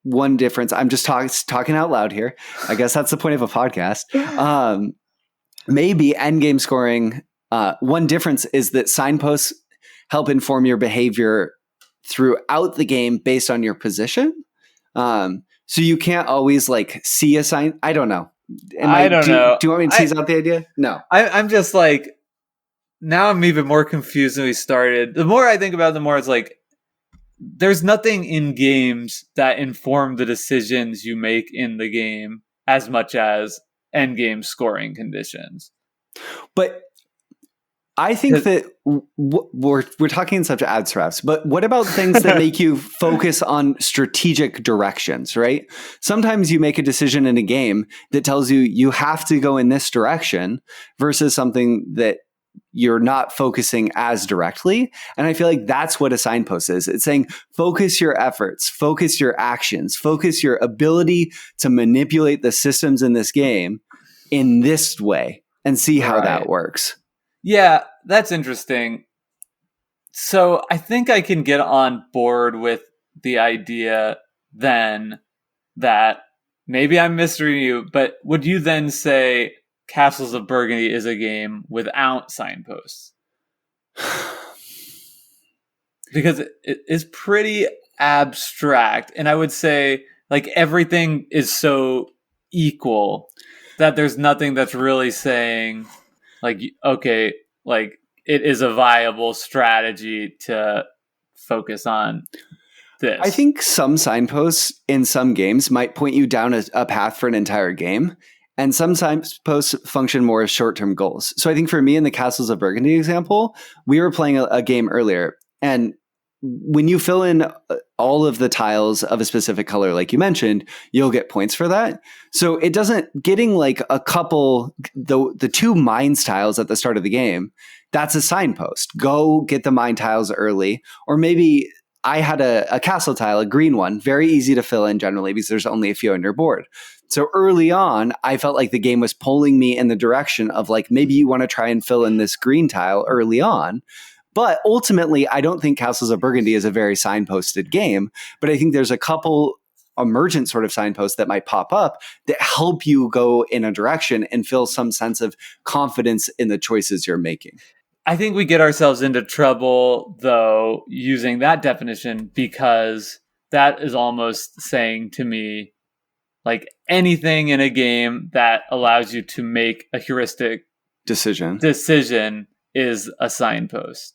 one difference, I'm just talking out loud here. I guess that's the point of a podcast. Maybe endgame scoring, one difference is that signposts help inform your behavior throughout the game based on your position. So you can't always like see a sign. I don't know. I don't know. Do you want me to tease out the idea? No. I'm just like, now I'm even more confused than we started. The more I think about it, the more it's like, there's nothing in games that inform the decisions you make in the game as much as end game scoring conditions. But I think that we're talking in such abstracts, but what about things that make you focus on strategic directions, right? Sometimes you make a decision in a game that tells you have to go in this direction versus something that you're not focusing as directly. And I feel like that's what a signpost is. It's saying, focus your efforts, focus your actions, focus your ability to manipulate the systems in this game in this way and see how that works. Yeah, that's interesting. So I think I can get on board with the idea then that maybe I'm misreading you, but would you then say Castles of Burgundy is a game without signposts? Because it is pretty abstract. And I would say like everything is so equal that there's nothing that's really saying like, okay, like it is a viable strategy to focus on this. I think some signposts in some games might point you down a path for an entire game. And some signposts function more as short-term goals. So I think for me in the Castles of Burgundy example, we were playing a game earlier. And when you fill in all of the tiles of a specific color, like you mentioned, you'll get points for that. So it doesn't, getting like a couple, the 2 mines tiles at the start of the game, that's a signpost. Go get the mine tiles early. Or maybe I had a castle tile, a green one, very easy to fill in generally because there's only a few on your board. So early on, I felt like the game was pulling me in the direction of like, maybe you want to try and fill in this green tile early on. But ultimately, I don't think Castles of Burgundy is a very signposted game, but I think there's a couple emergent sort of signposts that might pop up that help you go in a direction and feel some sense of confidence in the choices you're making. I think we get ourselves into trouble, though, using that definition, because that is almost saying to me, like anything in a game that allows you to make a heuristic decision is a signpost.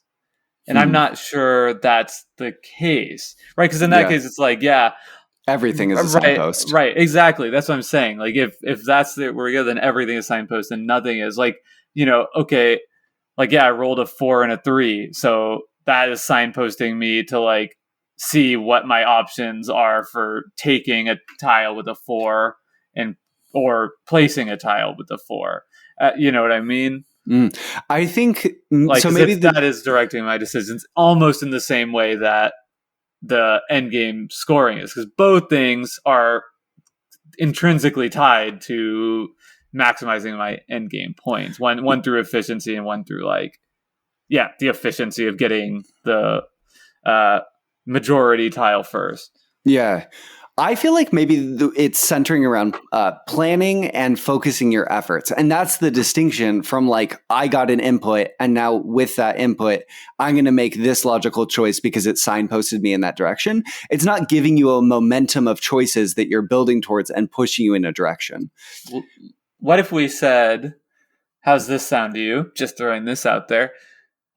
And I'm not sure that's the case, right? Because in that case, it's like, everything is a signpost. Right, exactly. That's what I'm saying. Like, if that's where we go, then everything is signpost and nothing is. Like, okay, like, I rolled a 4 and a 3. So that is signposting me to, like, see what my options are for taking a tile with a 4 or placing a tile with a 4. You know what I mean? I think like, so maybe that is directing my decisions almost in the same way that the end game scoring is, because both things are intrinsically tied to maximizing my end game points. One through efficiency and one through like, the efficiency of getting the majority tile first. Yeah. I feel like maybe it's centering around planning and focusing your efforts. And that's the distinction from like, I got an input and now with that input, I'm going to make this logical choice because it signposted me in that direction. It's not giving you a momentum of choices that you're building towards and pushing you in a direction. What if we said, how's this sound to you? Just throwing this out there.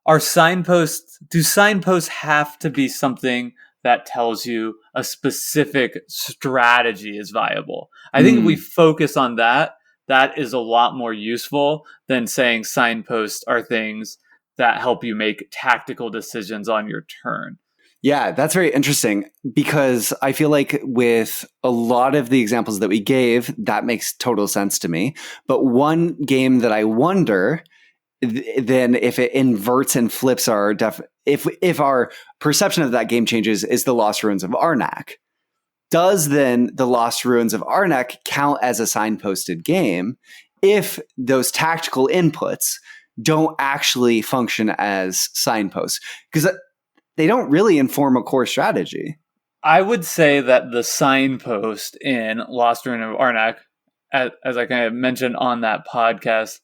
Do signposts have to be something that tells you a specific strategy is viable? I think if we focus on that is a lot more useful than saying signposts are things that help you make tactical decisions on your turn. Yeah, that's very interesting because I feel like with a lot of the examples that we gave, that makes total sense to me. But one game that I wonder then if it inverts and flips our if our perception of that game changes is the Lost Ruins of Arnak. Does then the Lost Ruins of Arnak count as a signposted game if those tactical inputs don't actually function as signposts? Because they don't really inform a core strategy. I would say that the signpost in Lost Ruin of Arnak, as I kind of mentioned on that podcast,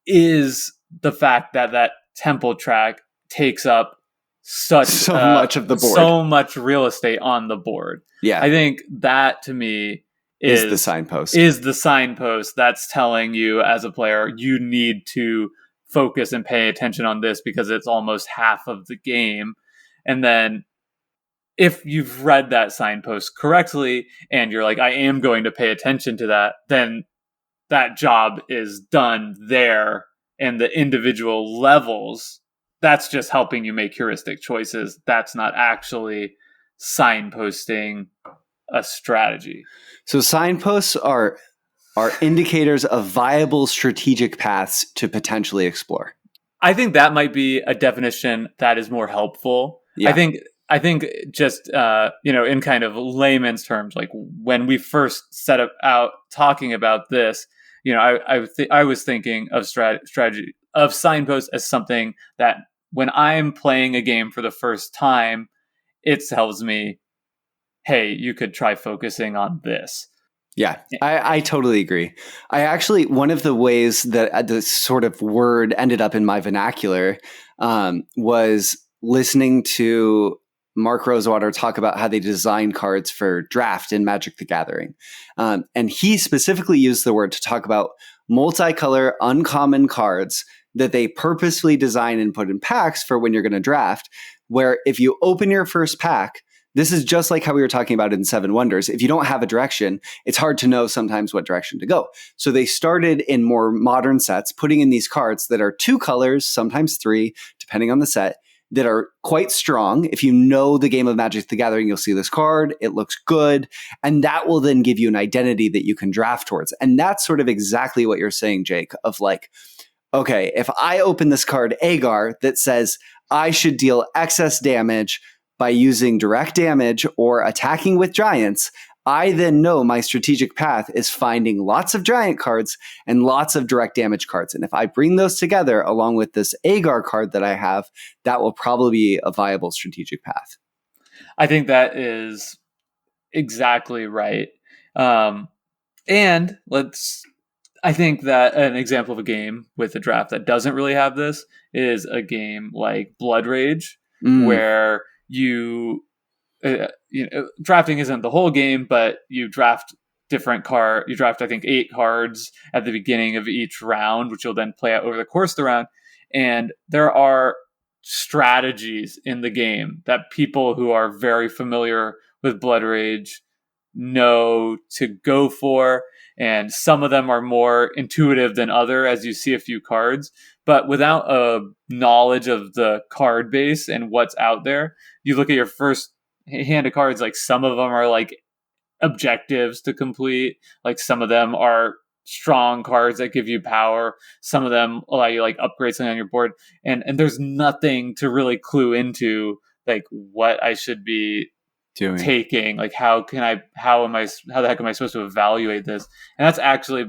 is the fact that that temple track takes up so much of the board, so much real estate on the board. Yeah, I think that to me is the signpost. Is the signpost that's telling you as a player you need to focus and pay attention on this because it's almost half of the game. And then if you've read that signpost correctly and you're like, I am going to pay attention to that, then that job is done there. And the individual levels, that's just helping you make heuristic choices. That's not actually signposting a strategy. So signposts are indicators of viable strategic paths to potentially explore. I think that might be a definition that is more helpful. Yeah. I think just in kind of layman's terms, like when we first set out talking about this, I was thinking of strategy of signposts as something that when I'm playing a game for the first time, it tells me, hey, you could try focusing on this. Yeah, I totally agree. I actually, one of the ways that the sort of word ended up in my vernacular was listening to Mark Rosewater talk about how they design cards for draft in Magic the Gathering. And he specifically used the word to talk about multicolor, uncommon cards that they purposefully design and put in packs for when you're going to draft, where if you open your first pack, this is just like how we were talking about in Seven Wonders. If you don't have a direction, it's hard to know sometimes what direction to go. So they started in more modern sets, putting in these cards that are 2 colors, sometimes 3, depending on the set, that are quite strong. If you know the game of Magic the Gathering, you'll see this card. It looks good. And that will then give you an identity that you can draft towards. And that's sort of exactly what you're saying, Jake, of like, okay, if I open this card, Agar, that says I should deal excess damage by using direct damage or attacking with giants, I then know my strategic path is finding lots of giant cards and lots of direct damage cards. And if I bring those together along with this Agar card that I have, that will probably be a viable strategic path. I think that is exactly right. I think that an example of a game with a draft that doesn't really have this is a game like Blood Rage, where drafting isn't the whole game, but you draft different card. You draft, I think, 8 cards at the beginning of each round, which you'll then play out over the course of the round. And there are strategies in the game that people who are very familiar with Blood Rage know to go for. And some of them are more intuitive than other as you see a few cards. But without a knowledge of the card base and what's out there, you look at your first hand of cards, like some of them are like objectives to complete. Like some of them are strong cards that give you power. Some of them allow you like upgrade something on your board. And there's nothing to really clue into like what I should be taking. Like how the heck am I supposed to evaluate this? And that's actually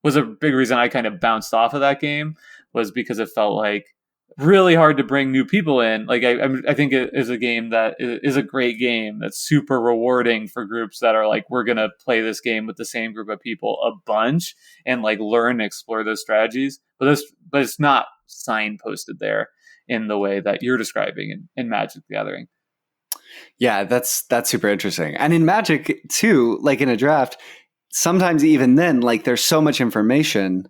was a big reason I kind of bounced off of that game, was because it felt like really hard to bring new people in. Like I think it is a game that is a great game that's super rewarding for groups that are like, we're going to play this game with the same group of people a bunch and like learn and explore those strategies. But it's not signposted there in the way that you're describing in Magic the Gathering. Yeah, that's super interesting. And in Magic too, like in a draft, sometimes even then, like there's so much information.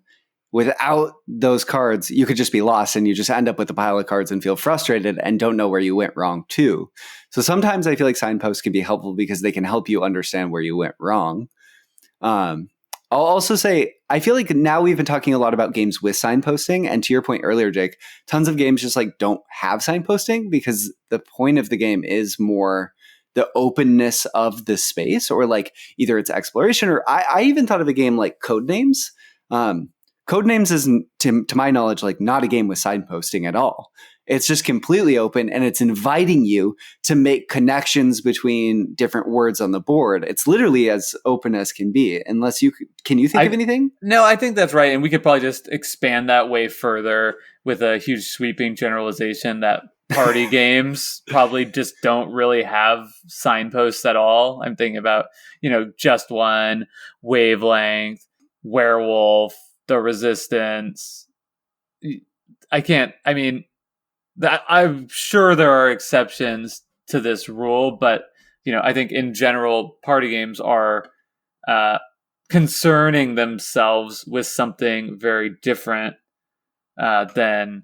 Without those cards, you could just be lost and you just end up with a pile of cards and feel frustrated and don't know where you went wrong too. So sometimes I feel like signposts can be helpful because they can help you understand where you went wrong. I'll also say I feel like now we've been talking a lot about games with signposting, and to your point earlier, Jake, tons of games just like don't have signposting because the point of the game is more the openness of the space, or like either it's exploration, or I even thought of a game like Codenames. Codenames is, to my knowledge, like not a game with signposting at all. It's just completely open, and it's inviting you to make connections between different words on the board. It's literally as open as can be. Unless can you think of anything? No, I think that's right. And we could probably just expand that way further with a huge sweeping generalization that party games probably just don't really have signposts at all. I'm thinking about, Just One, Wavelength, Werewolf, The Resistance. That I'm sure there are exceptions to this rule, but I think in general, party games are concerning themselves with something very different than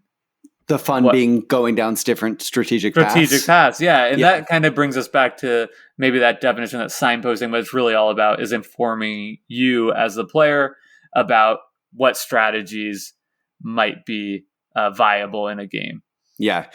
the fun being going down different strategic paths. Yeah, and that kind of brings us back to maybe that definition that signposting, what it's really all about is informing you as the player about what strategies might be viable in a game. Yeah.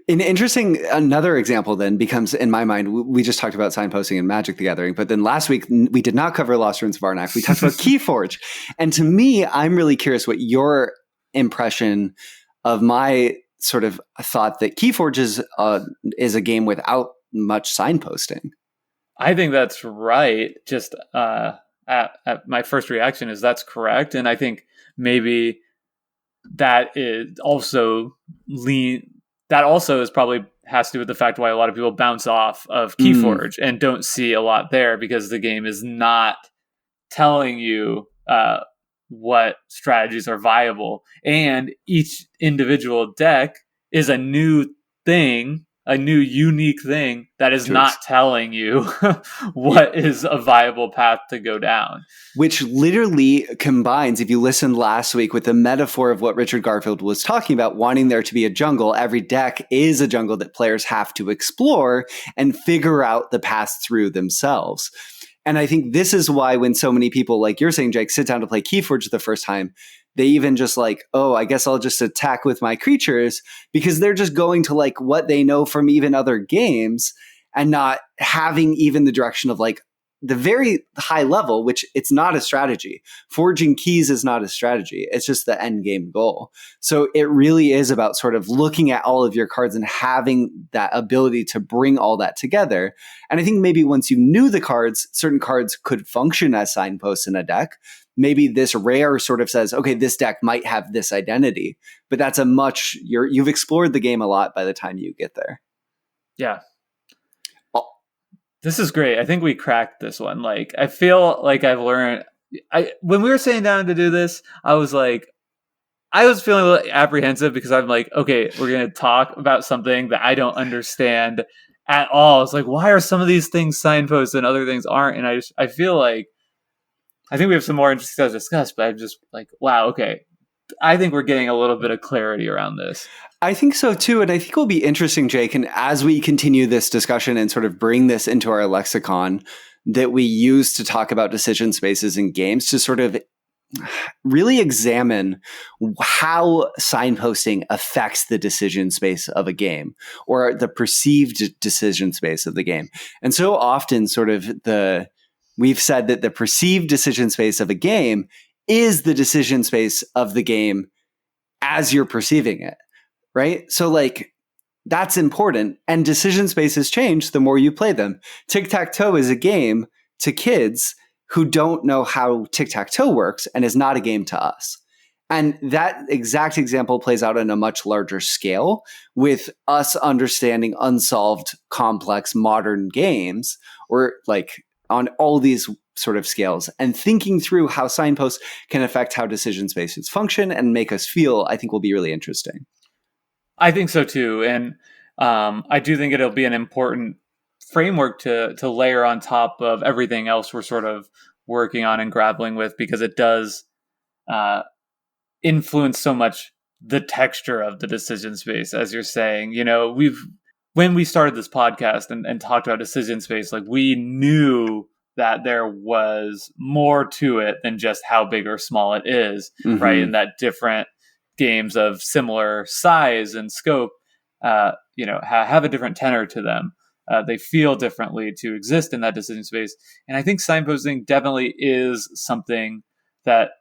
Another example then becomes, in my mind, we just talked about signposting and Magic the Gathering, but then last week we did not cover Lost Ruins of Arnak. We talked about Keyforge. And to me, I'm really curious what your impression of my sort of thought that Keyforge is a game without much signposting. I think that's right. Just at my first reaction is that's correct. And I think maybe that is also is probably has to do with the fact why a lot of people bounce off of Keyforge and don't see a lot there, because the game is not telling you what strategies are viable, and each individual deck is a new thing, a new unique thing that is not telling you what is a viable path to go down. Which literally combines, if you listened last week, with the metaphor of what Richard Garfield was talking about, wanting there to be a jungle. Every deck is a jungle that players have to explore and figure out the path through themselves. And I think this is why when so many people, like you're saying, Jake, sit down to play Keyforge the first time, they even just like, oh, I guess I'll just attack with my creatures, because they're just going to like what they know from even other games and not having even the direction of like the very high level, which it's not a strategy. Forging keys is not a strategy. It's just the end game goal. So it really is about sort of looking at all of your cards and having that ability to bring all that together. And I think maybe once you knew the cards, certain cards could function as signposts in a deck. Maybe this rare sort of says, okay, this deck might have this identity, but that's you've explored the game a lot by the time you get there. Yeah. This is great. I think we cracked this one. Like, I feel like I've learned. When we were sitting down to do this, I was feeling a little apprehensive, because I'm like, okay, we're going to talk about something that I don't understand at all. It's like, why are some of these things signposts and other things aren't? And I feel like, I think we have some more interesting stuff to discuss, but I'm just like, wow, okay. I think we're getting a little bit of clarity around this. I think so too. And I think it will be interesting, Jake, and as we continue this discussion and sort of bring this into our lexicon that we use to talk about decision spaces in games, to sort of really examine how signposting affects the decision space of a game, or the perceived decision space of the game. And so often we've said that the perceived decision space of a game is the decision space of the game as you're perceiving it, right? So like, that's important. And decision spaces change the more you play them. Tic-tac-toe is a game to kids who don't know how tic-tac-toe works and is not a game to us. And that exact example plays out on a much larger scale, with us understanding unsolved, complex, modern games, or like on all these sort of scales, and thinking through how signposts can affect how decision spaces function and make us feel, I think will be really interesting. I think so too. And I do think it'll be an important framework to layer on top of everything else we're sort of working on and grappling with, because it does influence so much the texture of the decision space, as you're saying. When we started this podcast and talked about decision space, like, we knew that there was more to it than just how big or small it is, right? And that different games of similar size and scope, have a different tenor to them. They feel differently to exist in that decision space. And I think signposting definitely is something that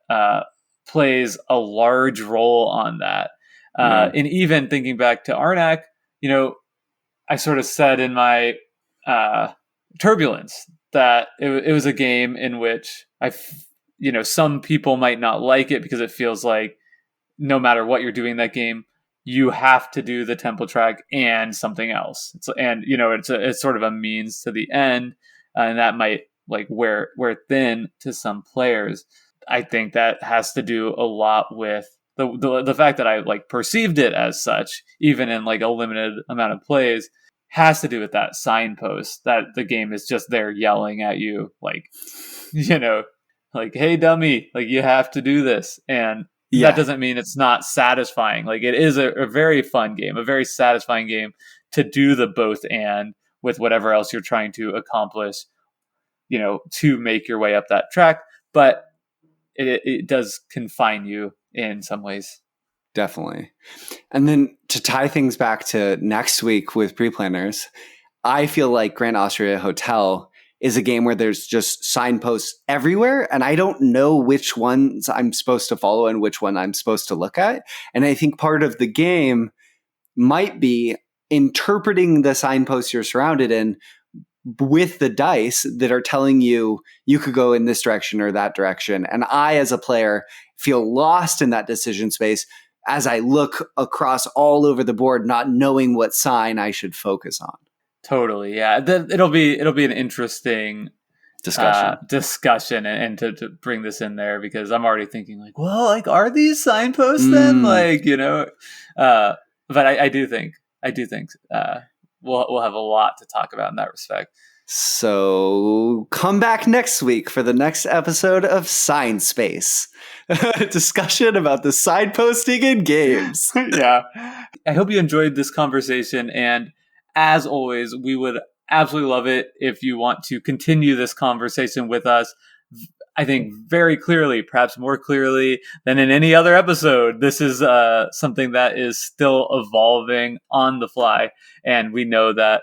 plays a large role on that. And even thinking back to Arnak, I sort of said in my Turbulence that it was a game in which some people might not like it because it feels like no matter what you're doing in that game, you have to do the tempo track and something else. It's sort of a means to the end, and that might wear thin to some players. I think that has to do a lot with the fact that I perceived it as such, even in a limited amount of plays, has to do with that signpost that the game is just there yelling at you, hey dummy, you have to do this. And that doesn't mean it's not satisfying. It is a very fun game, a very satisfying game to do the both and with whatever else you're trying to accomplish, to make your way up that track. But it does confine you in some ways. Definitely. And then to tie things back to next week with pre-planners, I feel like Grand Austria Hotel is a game where there's just signposts everywhere, and I don't know which ones I'm supposed to follow and which one I'm supposed to look at. And I think part of the game might be interpreting the signposts you're surrounded in with the dice that are telling you could go in this direction or that direction. And I, as a player, feel lost in that decision space as I look across all over the board, not knowing what sign I should focus on. Totally, yeah. It'll be an interesting discussion, and to bring this in there, because I'm already thinking are these signposts then? But I do think we'll have a lot to talk about in that respect. So come back next week for the next episode of Sign Space, a discussion about the signposting in games. Yeah. I hope you enjoyed this conversation, and as always, we would absolutely love it if you want to continue this conversation with us. I think very clearly, perhaps more clearly than in any other episode, this is something that is still evolving on the fly. And we know that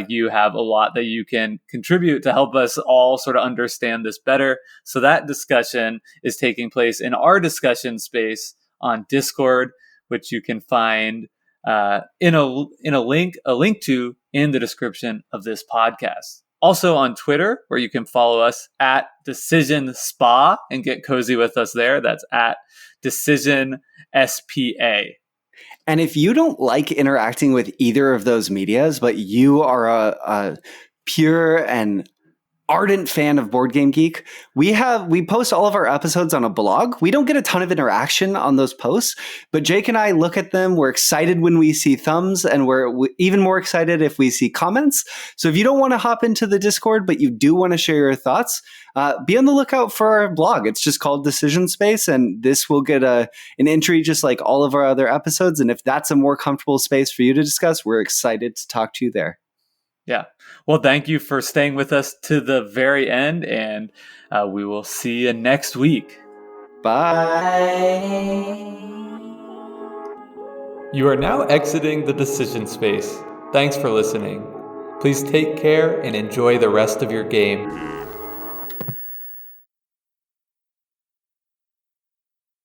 you have a lot that you can contribute to help us all sort of understand this better. So that discussion is taking place in our discussion space on Discord, which you can find in a link to in the description of this podcast. Also on Twitter, where you can follow us at Decision Spa and get cozy with us there. That's at Decision SPA. And if you don't like interacting with either of those medias, but you are a pure and ardent fan of Board Game Geek, we post all of our episodes on a blog. We don't get a ton of interaction on those posts, but Jake and I look at them. We're excited when we see thumbs, and we're even more excited if we see comments. So if you don't want to hop into the Discord, but you do want to share your thoughts, be on the lookout for our blog. It's just called Decision Space, and this will get an entry just like all of our other episodes. And if that's a more comfortable space for you to discuss, we're excited to talk to you there. Yeah. Well, thank you for staying with us to the very end, and we will see you next week. Bye. You are now exiting the decision space. Thanks for listening. Please take care and enjoy the rest of your game.